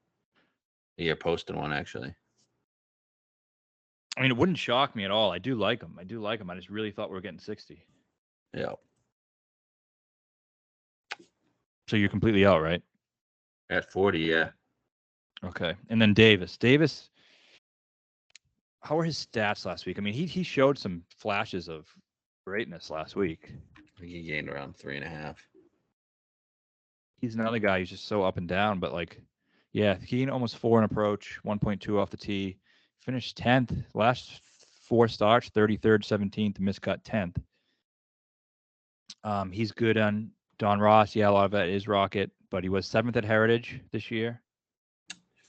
You're posting one actually. I mean, it wouldn't shock me at all. I do like him. I just really thought we were getting 60. Yeah. So you're completely out, right? At 40, yeah. Okay. And then Davis, how were his stats last week? I mean, he showed some flashes of greatness last week. I think he gained around 3.5. He's another guy who's just so up and down, but like, yeah, he gained almost 4 in approach, 1.2 off the tee. Finished 10th. Last 4 starts, 33rd, 17th, miscut 10th. He's good on Don Ross. Yeah, a lot of that is Rocket, but he was 7th at Heritage this year.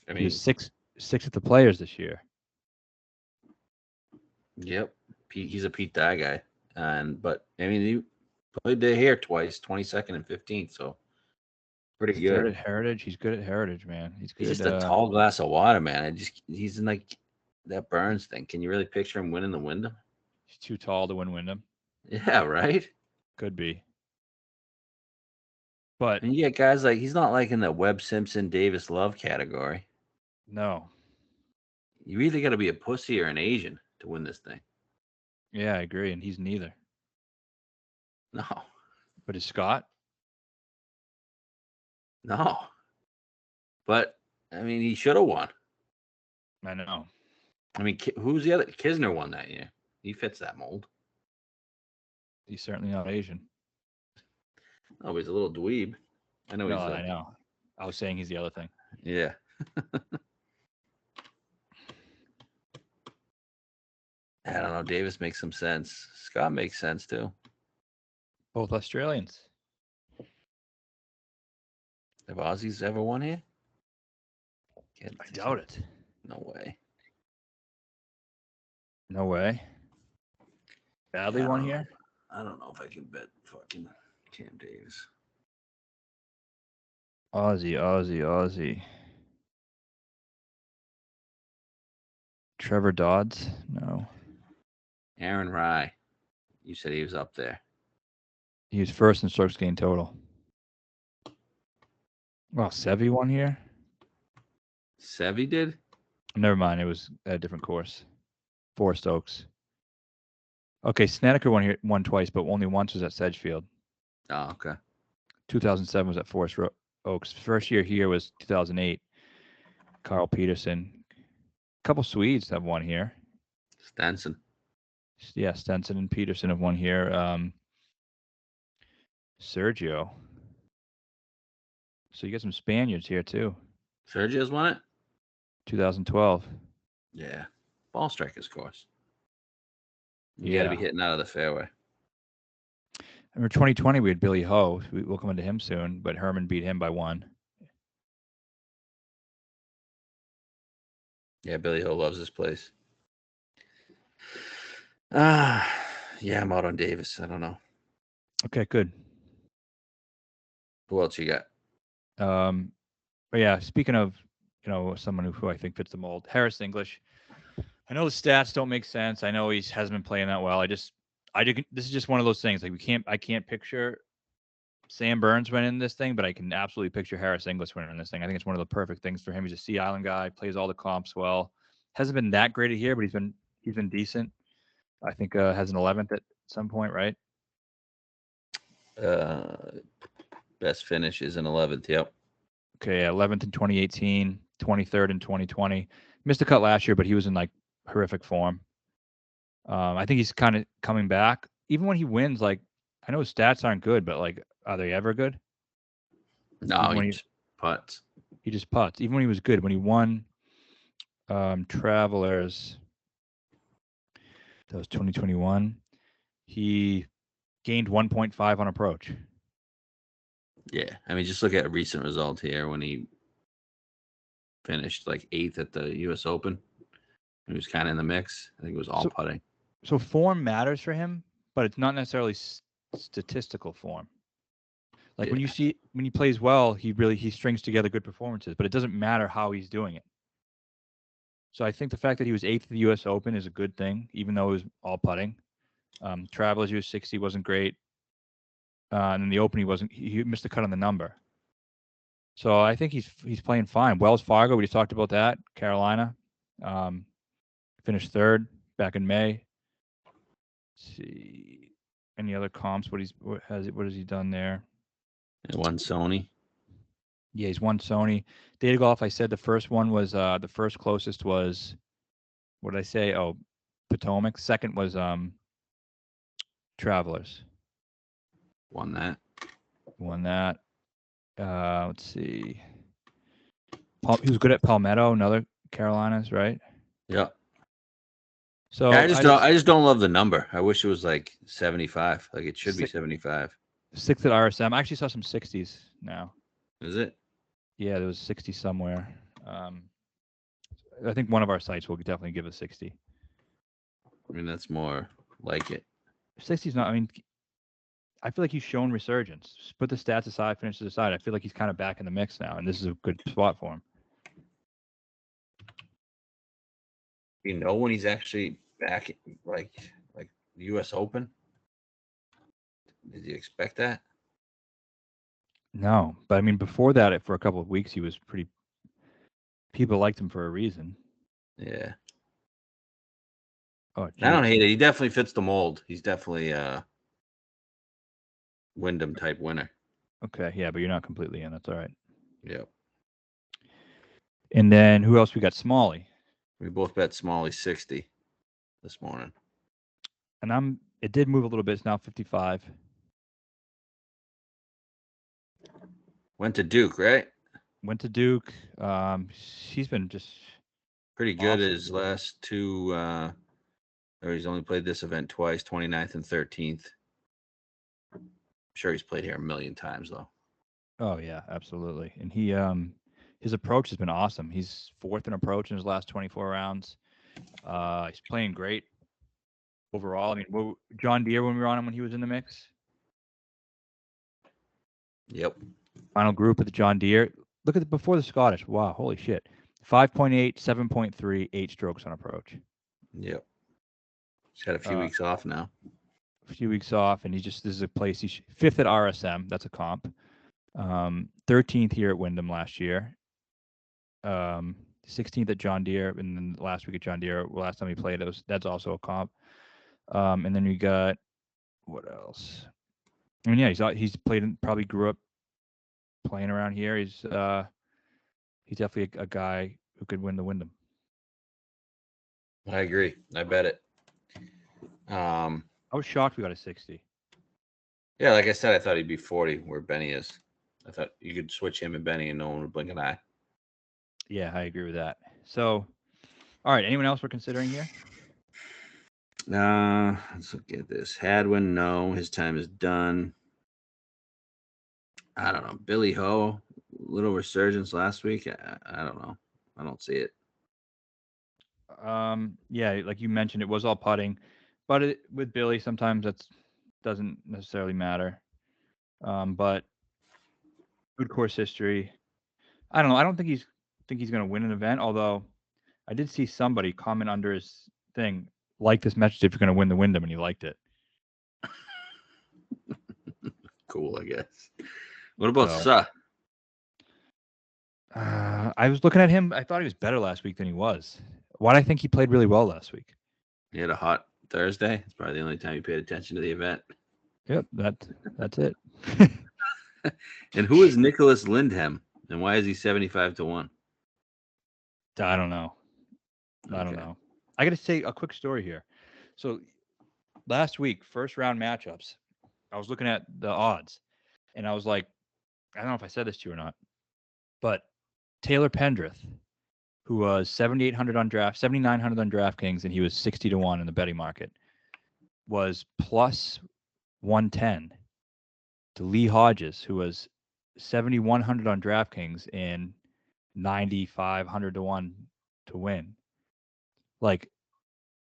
I mean, he was 6th at the Players this year. Yep, he's a Pete Dye guy, but I mean, he played there here twice, 22nd and 15th, so pretty good. At Heritage, he's good at Heritage, man. He's good. He's just a tall glass of water, man. He's in like that Burns thing. Can you really picture him winning the Wyndham? He's too tall to win Wyndham. Yeah, right. Could be. But and you get guys like he's not like in the Webb Simpson, Davis Love category. No. You either got to be a pussy or an Asian to win this thing. Yeah, I agree, and he's neither. No. But is Scott? No. But I mean, he should have won. I know. I mean, who's the other? Kisner won that year. He fits that mold. He's certainly not Asian. Oh, he's a little dweeb. I know. I know. I was saying he's the other thing. Yeah. I don't know. Davis makes some sense. Scott makes sense too. Both Australians. Have Aussies ever won here? I doubt it. No way. No way. Badly won here? I don't know if I can bet fucking Cam Davis. Aussie. Trevor Dodds? No. Aaron Rye. You said he was up there. He was first in strokes gained total. Well, Sevy won here? Sevy did? Never mind. It was at a different course. Forest Oaks. Okay, Snedeker won twice, but only once was at Sedgefield. Oh, okay. 2007 was at Forest Oaks. First year here was 2008. Carl Peterson. A couple Swedes have won here. Stenson. Yeah, Stenson and Peterson have won here. Sergio. So you got some Spaniards here too. Sergio's won it? 2012. Yeah. Ball strikers course. You Yeah. got to be hitting out of the fairway. Remember 2020 we had Billy Ho. We'll come into him soon, but Herman beat him by 1. Yeah, Billy Ho loves this place. Yeah, I'm out on Davis. I don't know. Okay, good. Who else you got? But yeah, speaking of, someone who I think fits the mold, Harris English. I know the stats don't make sense. I know he hasn't been playing that well. This is just one of those things. Like I can't picture Sam Burns winning this thing, but I can absolutely picture Harris English winning this thing. I think it's one of the perfect things for him. He's a Sea Island guy, plays all the comps well. Hasn't been that great here, but he's been decent. I think has an 11th at some point, right? Best finish is an 11th. Yep. Okay, 11th in 2018, 23rd in 2020. Missed a cut last year, but he was in like horrific form. I think he's kind of coming back. Even when he wins, like I know his stats aren't good, but like, are they ever good? No, he just putts. He just putts. Even when he was good, when he won Travelers, that was 2021. He gained 1.5 on approach. Yeah, I mean, just look at a recent result here when he finished like 8th at the U.S. Open. He was kind of in the mix. I think it was all putting. So form matters for him, but it's not necessarily statistical form. Like when he plays well, he strings together good performances, but it doesn't matter how he's doing it. So I think the fact that he was 8th at the U.S. Open is a good thing, even though it was all putting. Travelers US 60 wasn't great, and then the Open he missed the cut on the number. So I think he's playing fine. Wells Fargo, we just talked about that. Carolina, finished 3rd back in May. Let's see any other comps? What has he done there? He won Sony. Yeah, he's won Sony. Data Golf, I said the first one was the first closest was, what did I say? Oh, Potomac. Second was Travelers. Won that. Let's see. He was good at Palmetto, another Carolinas, right? Yep. So yeah, I just don't love the number. I wish it was like 75. Like it should be 75. 6th at RSM. I actually saw some 60s now. Is it? Yeah, there was 60 somewhere. I think one of our sites will definitely give a 60. I mean, that's more like it. 60's not. I mean, I feel like he's shown resurgence. Just put the stats aside, finishes aside. I feel like he's kind of back in the mix now, and this is a good spot for him. You know when he's actually back, like the U.S. Open? Did you expect that? No, but I mean, before that, for a couple of weeks, he was pretty. People liked him for a reason. Yeah. Oh, geez. I don't hate it. He definitely fits the mold. He's definitely a Wyndham type winner. Okay, yeah, but you're not completely in. That's all right. Yep. And then who else? We got Smalley. We both bet Smalley 60 this morning. And it did move a little bit. It's now 55. Went to Duke, right? Went to Duke. He's been just pretty good his last two. Or he's only played this event twice, 29th and 13th. I'm sure he's played here a million times, though. Oh, yeah, absolutely. And his approach has been awesome. He's 4th in approach in his last 24 rounds. He's playing great. overall. I mean, John Deere when we were on him when he was in the mix. Yep. Final group with the John Deere. Look at before the Scottish. Wow, holy shit. 5.8, 7.3, 8 strokes on approach. Yep. He's had a few weeks off now. A few weeks off, and this is a place he's 5th at RSM. That's a comp. 13th here at Wyndham last year. 16th at John Deere, and then last week at John Deere, last time he played, that's also a comp. And then we got what else? I mean, yeah, he's played probably grew up playing around here. He's definitely a guy who could win the Wyndham. I agree. I bet it. I was shocked we got a 60. Yeah, like I said, I thought he'd be 40 where Benny is. I thought you could switch him and Benny and no one would blink an eye. Yeah, I agree with that. So, all right, anyone else we're considering here? Let's look at this. Hadwin, no, his time is done. I don't know. Billy Ho, little resurgence last week. I don't know. I don't see it. Yeah, like you mentioned, it was all putting, but with Billy, sometimes that doesn't necessarily matter. But good course history. I don't know. I don't think he's going to win an event. Although I did see somebody comment under his thing, like this message if you're going to win the Wyndham, and he liked it. Cool, I guess. What about Suh? I was looking at him. I thought he was better last week than he was. Why do I think he played really well last week? He had a hot Thursday. It's probably the only time he paid attention to the event. Yep, that's it. And who is Nicholas Lindhem? And why is he 75-1? I don't know. I don't know. I got to say a quick story here. So last week, first round matchups, I was looking at the odds, and I was like, I don't know if I said this to you or not, but Taylor Pendrith, who was 7,900 on DraftKings, and he was 60-1 in the betting market, was plus 110 to Lee Hodges, who was 7,100 on DraftKings and 9,500-1 to win. Like,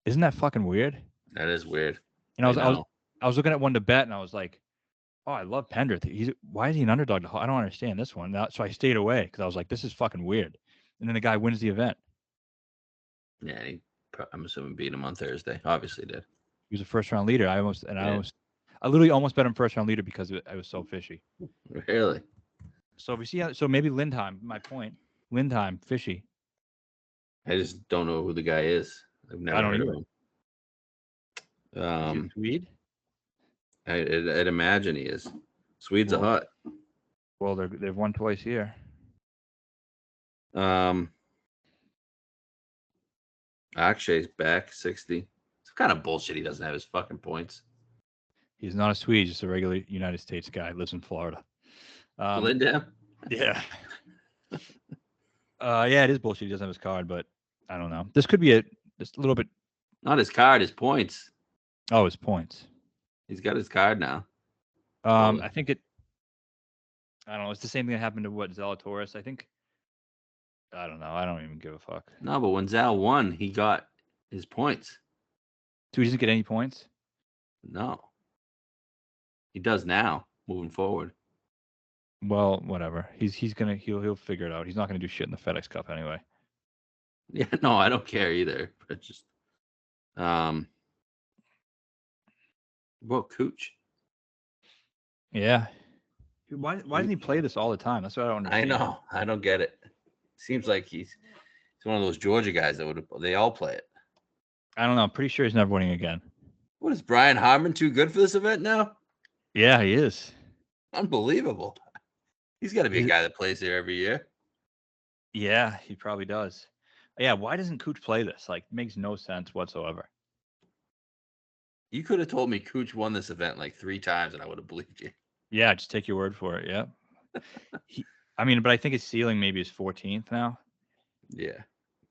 isn't that fucking weird? That is weird. And I was looking at one to bet, and I was like, oh, I love Pendrith. Why is he an underdog? I don't understand this one. So I stayed away because I was like, this is fucking weird. And then the guy wins the event. Yeah, I'm assuming beat him on Thursday. Obviously did. He was a first round leader. I literally almost bet him first round leader because I was so fishy. Really? So so maybe Lindheim. My point, Lindheim, fishy. I just don't know who the guy is. I've never heard of him. Is he Swede? I'd imagine he is. Swedes are hot. Well, they've won twice here. Akshay's back 60. It's kind of bullshit. He doesn't have his fucking points. He's not a Swede, just a regular United States guy. Lives in Florida. Lindham? Yeah. Yeah, it is bullshit. He doesn't have his card, but I don't know. This could be just a little bit. Not his card, his points. Oh, his points. He's got his card now. I think I don't know. It's the same thing that happened to Zalatoris. I don't know. I don't even give a fuck. No, but when Zal won, he got his points. So he doesn't get any points? No. He does now, moving forward. Well, whatever. He'll figure it out. He's not gonna do shit in the FedEx Cup anyway. Yeah, no, I don't care either. But just well, Cooch. Yeah. Why doesn't he play this all the time? That's what I don't understand. I know. I don't get it. Seems like he's one of those Georgia guys that they all play it. I don't know. I'm pretty sure he's never winning again. What is Brian Harmon too good for this event now? Yeah, he is. Unbelievable. He's got to be a guy that plays there every year. Yeah, he probably does. Yeah, why doesn't Cooch play this? Like, it makes no sense whatsoever. You could have told me Cooch won this event like 3 times and I would have believed you. Yeah, just take your word for it. Yeah. But I think his ceiling maybe is 14th now. Yeah.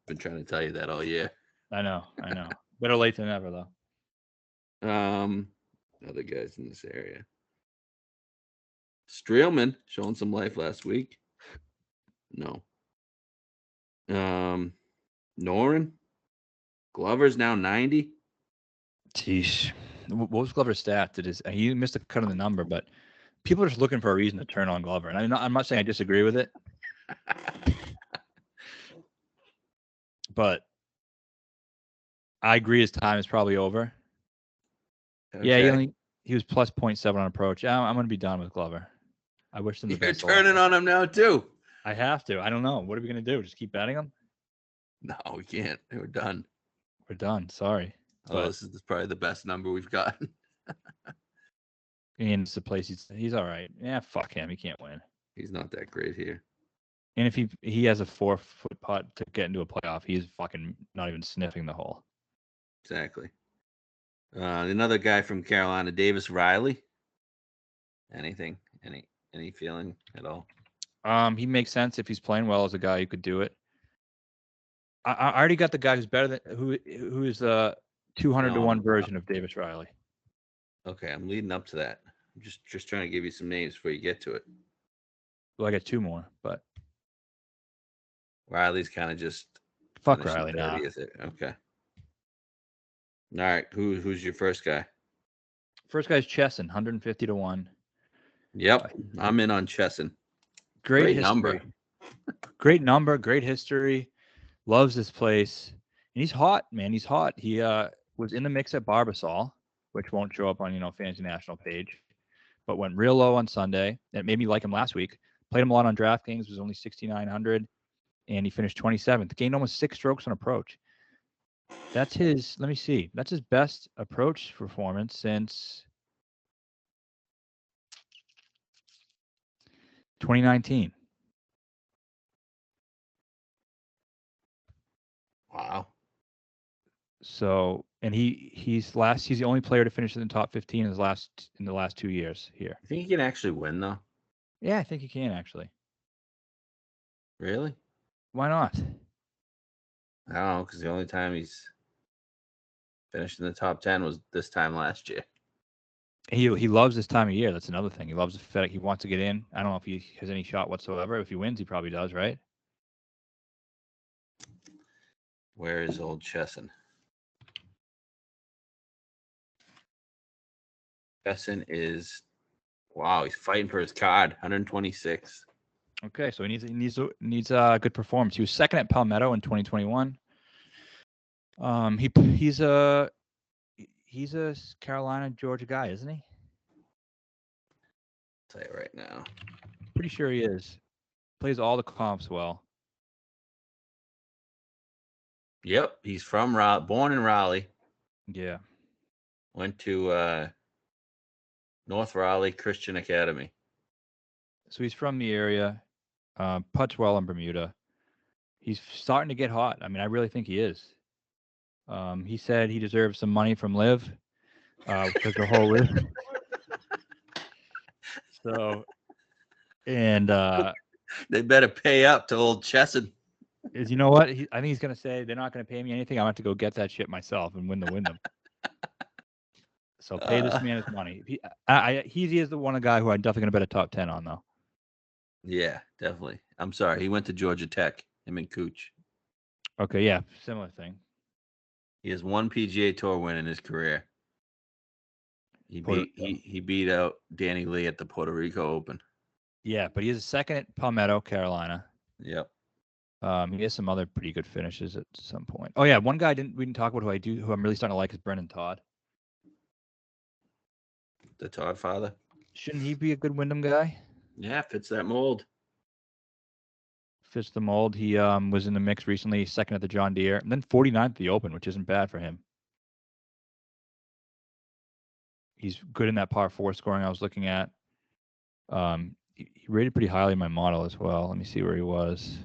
Been trying to tell you that all year. I know. Better late than never, though. Other guys in this area. Streelman showing some life last week. No. Noren. Glover's now 90. Jeez. What was Glover's stats? He missed a cut on the number, but people are just looking for a reason to turn on Glover. And I'm not saying I disagree with it, but I agree his time is probably over. Okay. Yeah, he was plus 0.7 on approach. I'm going to be done with Glover. I wish him the best. You're turning on him now too. I have to. I don't know. What are we going to do? Just keep betting him? No, we can't. We're done. We're done. Sorry. Oh, this is probably the best number we've gotten. And it's the place he's all right. Yeah, fuck him. He can't win. He's not that great here. And if he has a 4-foot putt to get into a playoff, he's fucking not even sniffing the hole. Exactly. Another guy from Carolina, Davis Riley. Anything? Any feeling at all? He makes sense if he's playing well as a guy who could do it. I already got the guy who's better than who is the 200-to-1 version of Davis Riley. Okay, I'm leading up to that. I'm just trying to give you some names before you get to it. Well, I got two more, but Riley's kind of just fuck Riley now. Is it? Okay. All right. Who's your first guy? First guy's Chesson, 150-to-1. Yep, I'm in on Chesson. Great number. Great number. Great history. Loves this place. And he's hot, man. He's hot. He was in the mix at Barbasol, which won't show up on Fantasy National page, but went real low on Sunday. It made me like him last week. Played him a lot on DraftKings. Was only 6,900, and he finished 27th. Gained almost 6 strokes on approach. That's his. Let me see. That's his best approach performance since 2019. Wow. So, and he's the only player to finish in the top 15 in the last 2 years here. You think he can actually win though? Yeah, I think he can actually. Really? Why not? I don't know, because the only time he's finished in the top 10 was this time last year. He loves this time of year. That's another thing. He loves the fact he wants to get in. I don't know if he has any shot whatsoever. If he wins, he probably does, right? Where is old Chesson? Chesson is, wow, he's fighting for his card, 126. Okay, so he needs a good performance. He was second at Palmetto in 2021. He's a Carolina, Georgia guy, isn't he? I'll tell you right now. Pretty sure he is. Plays all the comps well. Yep, he's from Raleigh, born in Raleigh. Yeah. Went to North Raleigh Christian Academy. So he's from the area. Putts well in Bermuda. He's starting to get hot. I mean, I really think he is. He said he deserves some money from Liv because the whole Liv. So, and they better pay up to old Chesson. You know what? I think he's gonna say they're not gonna pay me anything. I'm gonna have to go get that shit myself and win the Wyndham. So pay this man his money. He is the one guy who I'm definitely gonna bet a top 10 on though. Yeah, definitely. I'm sorry. He went to Georgia Tech. Him and Cooch. Okay, yeah, similar thing. He has one PGA Tour win in his career. He beat out Danny Lee at the Puerto Rico Open. Yeah, but he has a second at Palmetto, Carolina. Yep. He has some other pretty good finishes at some point. Oh yeah, one guy we didn't talk about who I'm really starting to like is Brendan Todd. The Todd father. Shouldn't he be a good Wyndham guy? Yeah, fits that mold. Fits the mold. He was in the mix recently, second at the John Deere, and then 49th at the Open, which isn't bad for him. He's good in that par 4 scoring I was looking at. He rated pretty highly in my model as well. Let me see where he was.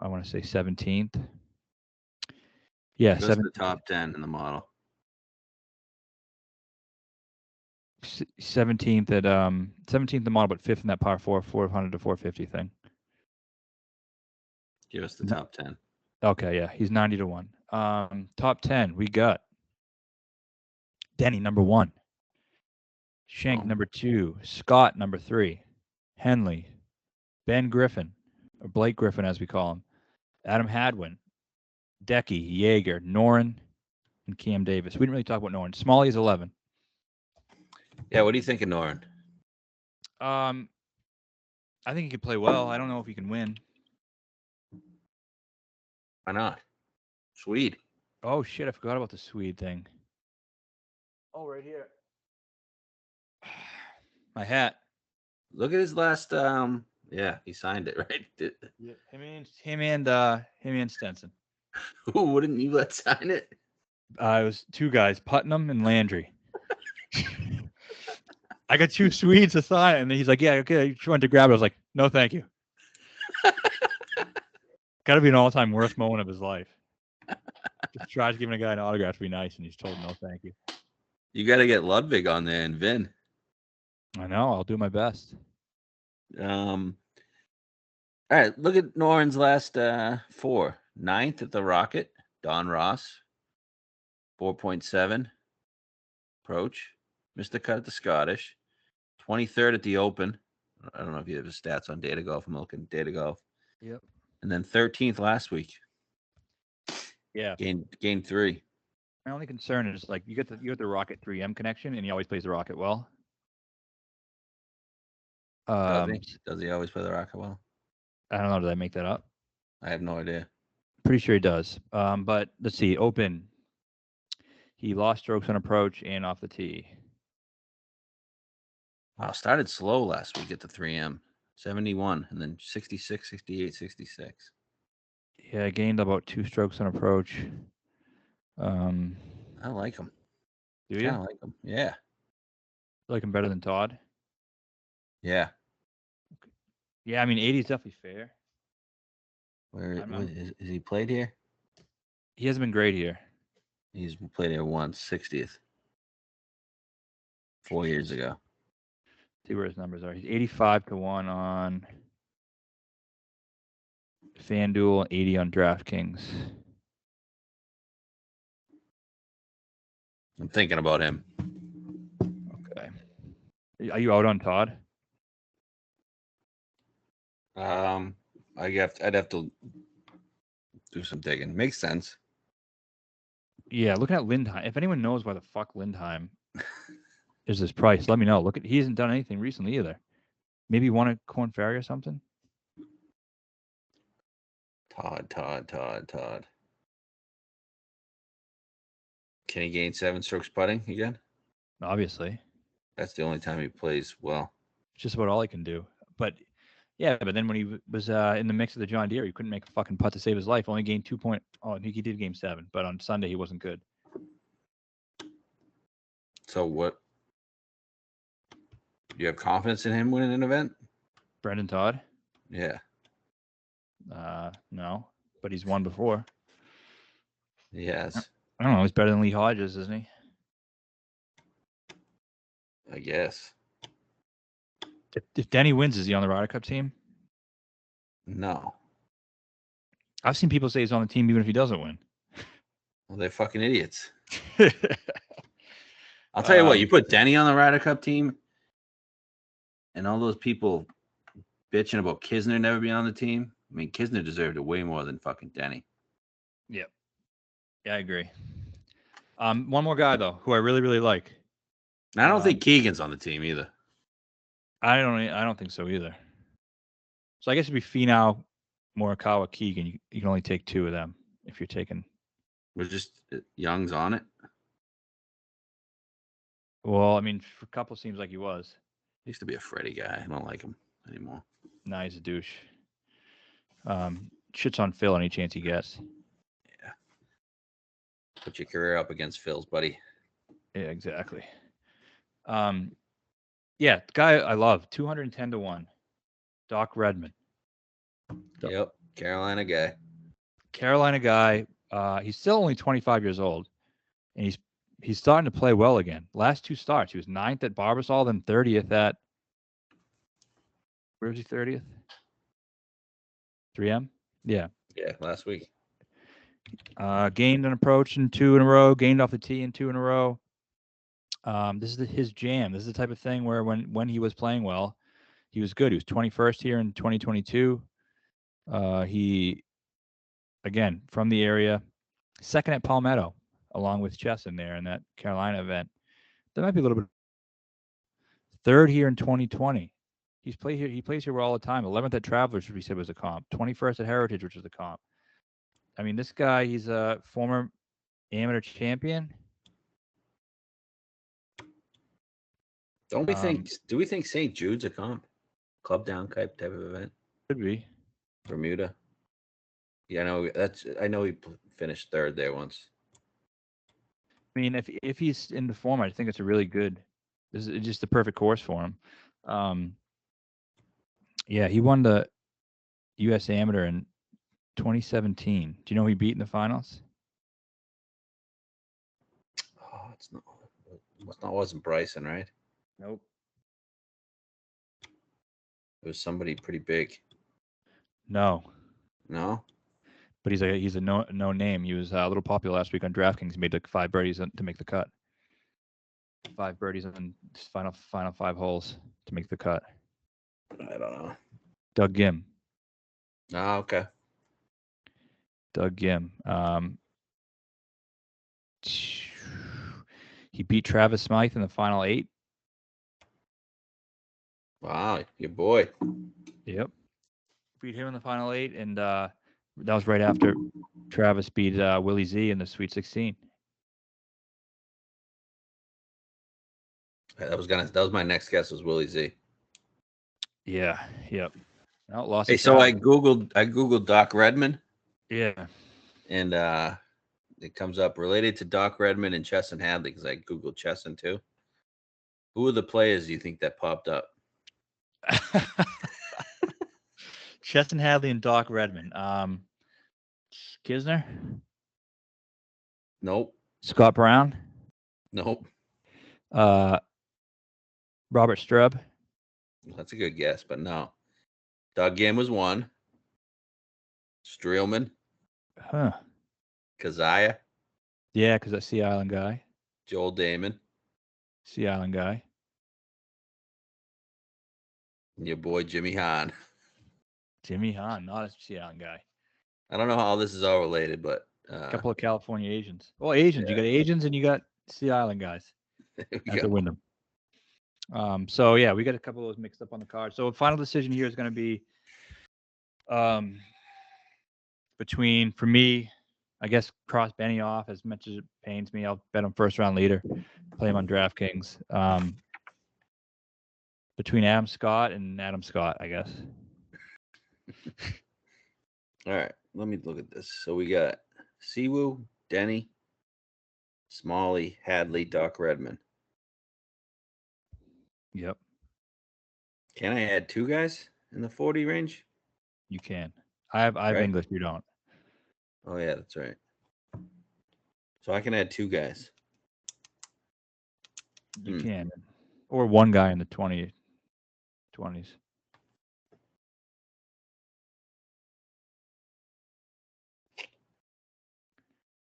I want to say 17th. Yeah, 17th. The top 10 in the model. 17th at 17th the model, but 5th in that par 4, 400 to 450 thing. Give us the top 10. Okay, yeah, he's 90-1. Top 10, we got Denny number 1, Schenk number 2, Scott number 3, Henley, Ben Griffin, or Blake Griffin as we call him, Adam Hadwin, Decky, Yeager, Noren, and Cam Davis. We didn't really talk about Noren. Smalley is 11. Yeah, what do you think of Noren? I think he could play well. I don't know if he can win. Why not? Swede. Oh shit! I forgot about the Swede thing. Oh, right here. My hat. Look at his last. Yeah, he signed it, right? Yeah, him and Stenson. Who wouldn't you let sign it? It was two guys, Putnam and Landry. I got two Swedes to sign it, and he's like, "Yeah, okay." You wanted to grab it. I was like, "No, thank you." Got to be an all-time worst moment of his life. Just tries giving a guy an autograph to be nice, and he's told no, thank you. You got to get Ludwig on there and Vin. I know. I'll do my best. All right, look at Noren's last 4. 9th at the Rocket, Don Ross. 4.7 approach. Missed the cut at the Scottish. 23rd at the Open. I don't know if you have his stats on Data Golf. I'm looking at Data Golf. Yep. And then 13th last week. Yeah. Gained 3. My only concern is like you get the Rocket 3M connection, and he always plays the Rocket well. Does he always play the Rocket well? I don't know. Did I make that up? I have no idea. Pretty sure he does. But let's see. Open. He lost strokes on approach and off the tee. Wow, started slow last week at the 3M. 71 and then 66, 68, 66. Yeah, I gained about 2 strokes on approach. I like him. Do you? I like him. Yeah. Like him better than Todd? Yeah. Yeah, I mean 80 is definitely fair. Where is he played here? He hasn't been great here. He's played here once, 60th. 4 years ago. See where his numbers are. He's 85-1 on FanDuel, 80 on DraftKings. I'm thinking about him. Okay. Are you out on Todd? I'd have to do some digging. Makes sense. Yeah, looking at Lindheim. If anyone knows why the fuck Lindheim is this price, let me know. He hasn't done anything recently either. Maybe he won at Corn Ferry or something. Todd. Can he gain 7 strokes putting again? Obviously. That's the only time he plays well. It's just about all he can do. But yeah, but then when he was in the mix of the John Deere, he couldn't make a fucking putt to save his life. Only gained 2 point. Oh, I think he did game 7, but on Sunday he wasn't good. So what? You have confidence in him winning an event? Brendan Todd? Yeah. No, but he's won before. Yes. I don't know. He's better than Lee Hodges, isn't he? I guess. If Denny wins, is he on the Ryder Cup team? No. I've seen people say he's on the team even if he doesn't win. Well, they're fucking idiots. I'll tell you what, you put Denny on the Ryder Cup team and all those people bitching about Kisner never being on the team. I mean, Kisner deserved it way more than fucking Denny. Yep. Yeah, I agree. One more guy, though, who I really, really like. I don't think Keegan's on the team either. I don't think so either. So I guess it'd be Finau, Morikawa, Keegan. You can only take 2 of them if you're taking. Was just Young's on it? Well, I mean, for a couple seems like he was. He used to be a Freddie guy. I don't like him anymore. Nah, he's a douche. Shits on Phil any chance he gets. Yeah. Put your career up against Phil's, buddy. Yeah, exactly. Yeah, the guy I love, 210-1. Doc Redman. Yep, Carolina guy. He's still only 25 years old, and he's starting to play well again. Last 2 starts, he was 9th at Barbasol, then 30th at. Where was he? 30th. 3M. Yeah. Yeah, last week. Gained an approach in 2 in a row. Gained off the tee in 2 in a row. This is his jam. This is the type of thing where when he was playing well, he was good. He was 21st here in 2022. He, again, from the area, 2nd at Palmetto. along with Chesson there in that Carolina event. That might be a little bit. Third here in 2020. He plays here all the time. 11th at Travelers, which we said was a comp. 21st at Heritage, which was a comp. I mean, this guy, he's a former amateur champion. Do we think St. Jude's a comp? Club down type of event? Could be. Bermuda. Yeah, I know he finished third there once. I mean, if he's in the form, I think it's a really good. This is just the perfect course for him. Yeah, he won the U.S. Amateur in 2017. Do you know who he beat in the finals? Oh, wasn't Bryson, right? Nope. It was somebody pretty big. No. But he's a no name. He was a little popular last week on DraftKings. He made like 5 birdies to make the cut. 5 birdies on final 5 holes to make the cut. I don't know. Doug Gim. Oh, okay. Doug Gim. He beat Travis Smythe in the final 8. Wow, your boy. Yep. Beat him in the final 8, and that was right after Travis beat Willie Z in the Sweet 16. That was my next guess, was Willie Z. Yeah. Yep. No, lost. Hey, so I googled Doc Redman. Yeah. And it comes up related to Doc Redman and Chesson Hadley, because I googled Chesson too. Who are the players you think that popped up? Chesson Hadley and Doc Redman. Kisner? Nope. Scott Brown? Nope. Robert Strub? That's a good guess, but no. Doug Gim was one. Streelman. Huh. Kazaya. Yeah, because that's Sea Island guy. Joel Damon. Sea Island guy. And your boy Jimmy Hahn. Jimmy Hahn, not a Sea Island guy. I don't know how this is all related, but a couple of California Asians. Well, Asians. Yeah. You got Asians and you got Sea Island guys. At the Wyndham. So yeah, we got a couple of those mixed up on the card. So a final decision here is going to be between, for me, I guess, cross Benny off. As much as it pains me, I'll bet him first round leader, play him on DraftKings. Between Adam Scott and Adam Scott, I guess. All right, let me look at this. So we got Siwoo, Denny, Smalley, Hadley, Doc Redman. Yep. Can I add 2 guys in the 40 range? You can. I have right. English. You don't. Oh yeah, that's right. So I can add 2 guys. You can, or one guy in the 20s.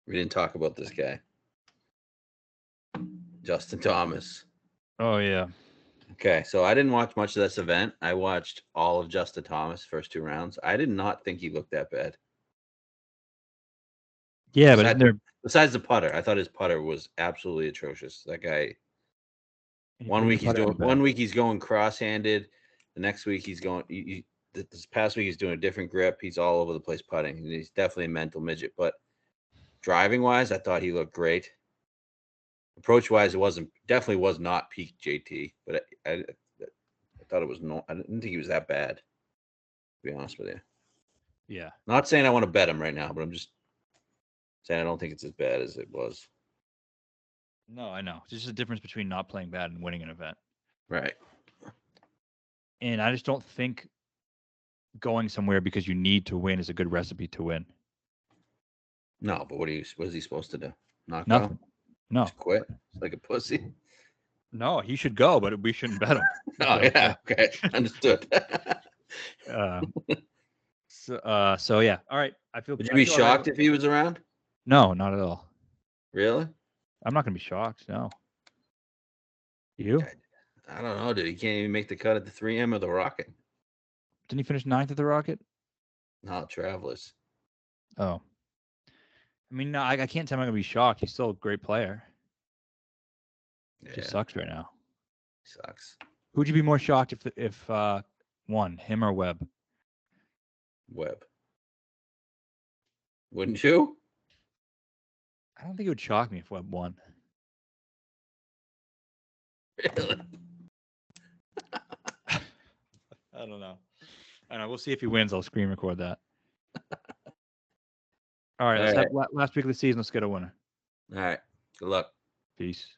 We didn't talk about this guy, Justin Thomas. Oh yeah. Okay, so I didn't watch much of this event. I watched all of Justin Thomas first 2 rounds. I did not think he looked that bad. Yeah, besides the putter, I thought his putter was absolutely atrocious. That guy. One week he's going cross-handed. The next week he's going. This past week he's doing a different grip. He's all over the place putting. He's definitely a mental midget. But driving wise, I thought he looked great. Approach wise, definitely was not peak JT, but I thought it was no. I didn't think he was that bad, to be honest with you. Yeah. Not saying I want to bet him right now, but I'm just saying I don't think it's as bad as it was. No, I know. It's just a difference between not playing bad and winning an event. Right. And I just don't think going somewhere because you need to win is a good recipe to win. No, but what is he supposed to do? Nothing. Out? No. Just quit like a pussy. No, he should go, but we shouldn't bet him. Oh yeah, okay, understood. So yeah, all right. Would you be shocked if he was around? No, not at all. Really? I'm not gonna be shocked. No. You? I don't know, dude. He can't even make the cut at the 3M of the Rocket. Didn't he finish 9th at the Rocket? No, Travelers. Oh. I mean, no, I can't tell him I'm gonna be shocked. He's still a great player. Yeah, It just sucks right now. sucks. Who'd you be more shocked if won, him or Webb? Webb. Wouldn't you? I don't think it would shock me if Webb won. Really? I don't know. We'll see if he wins. I'll screen record that. All right, let's have last week of the season. Let's get a winner. All right. Good luck. Peace.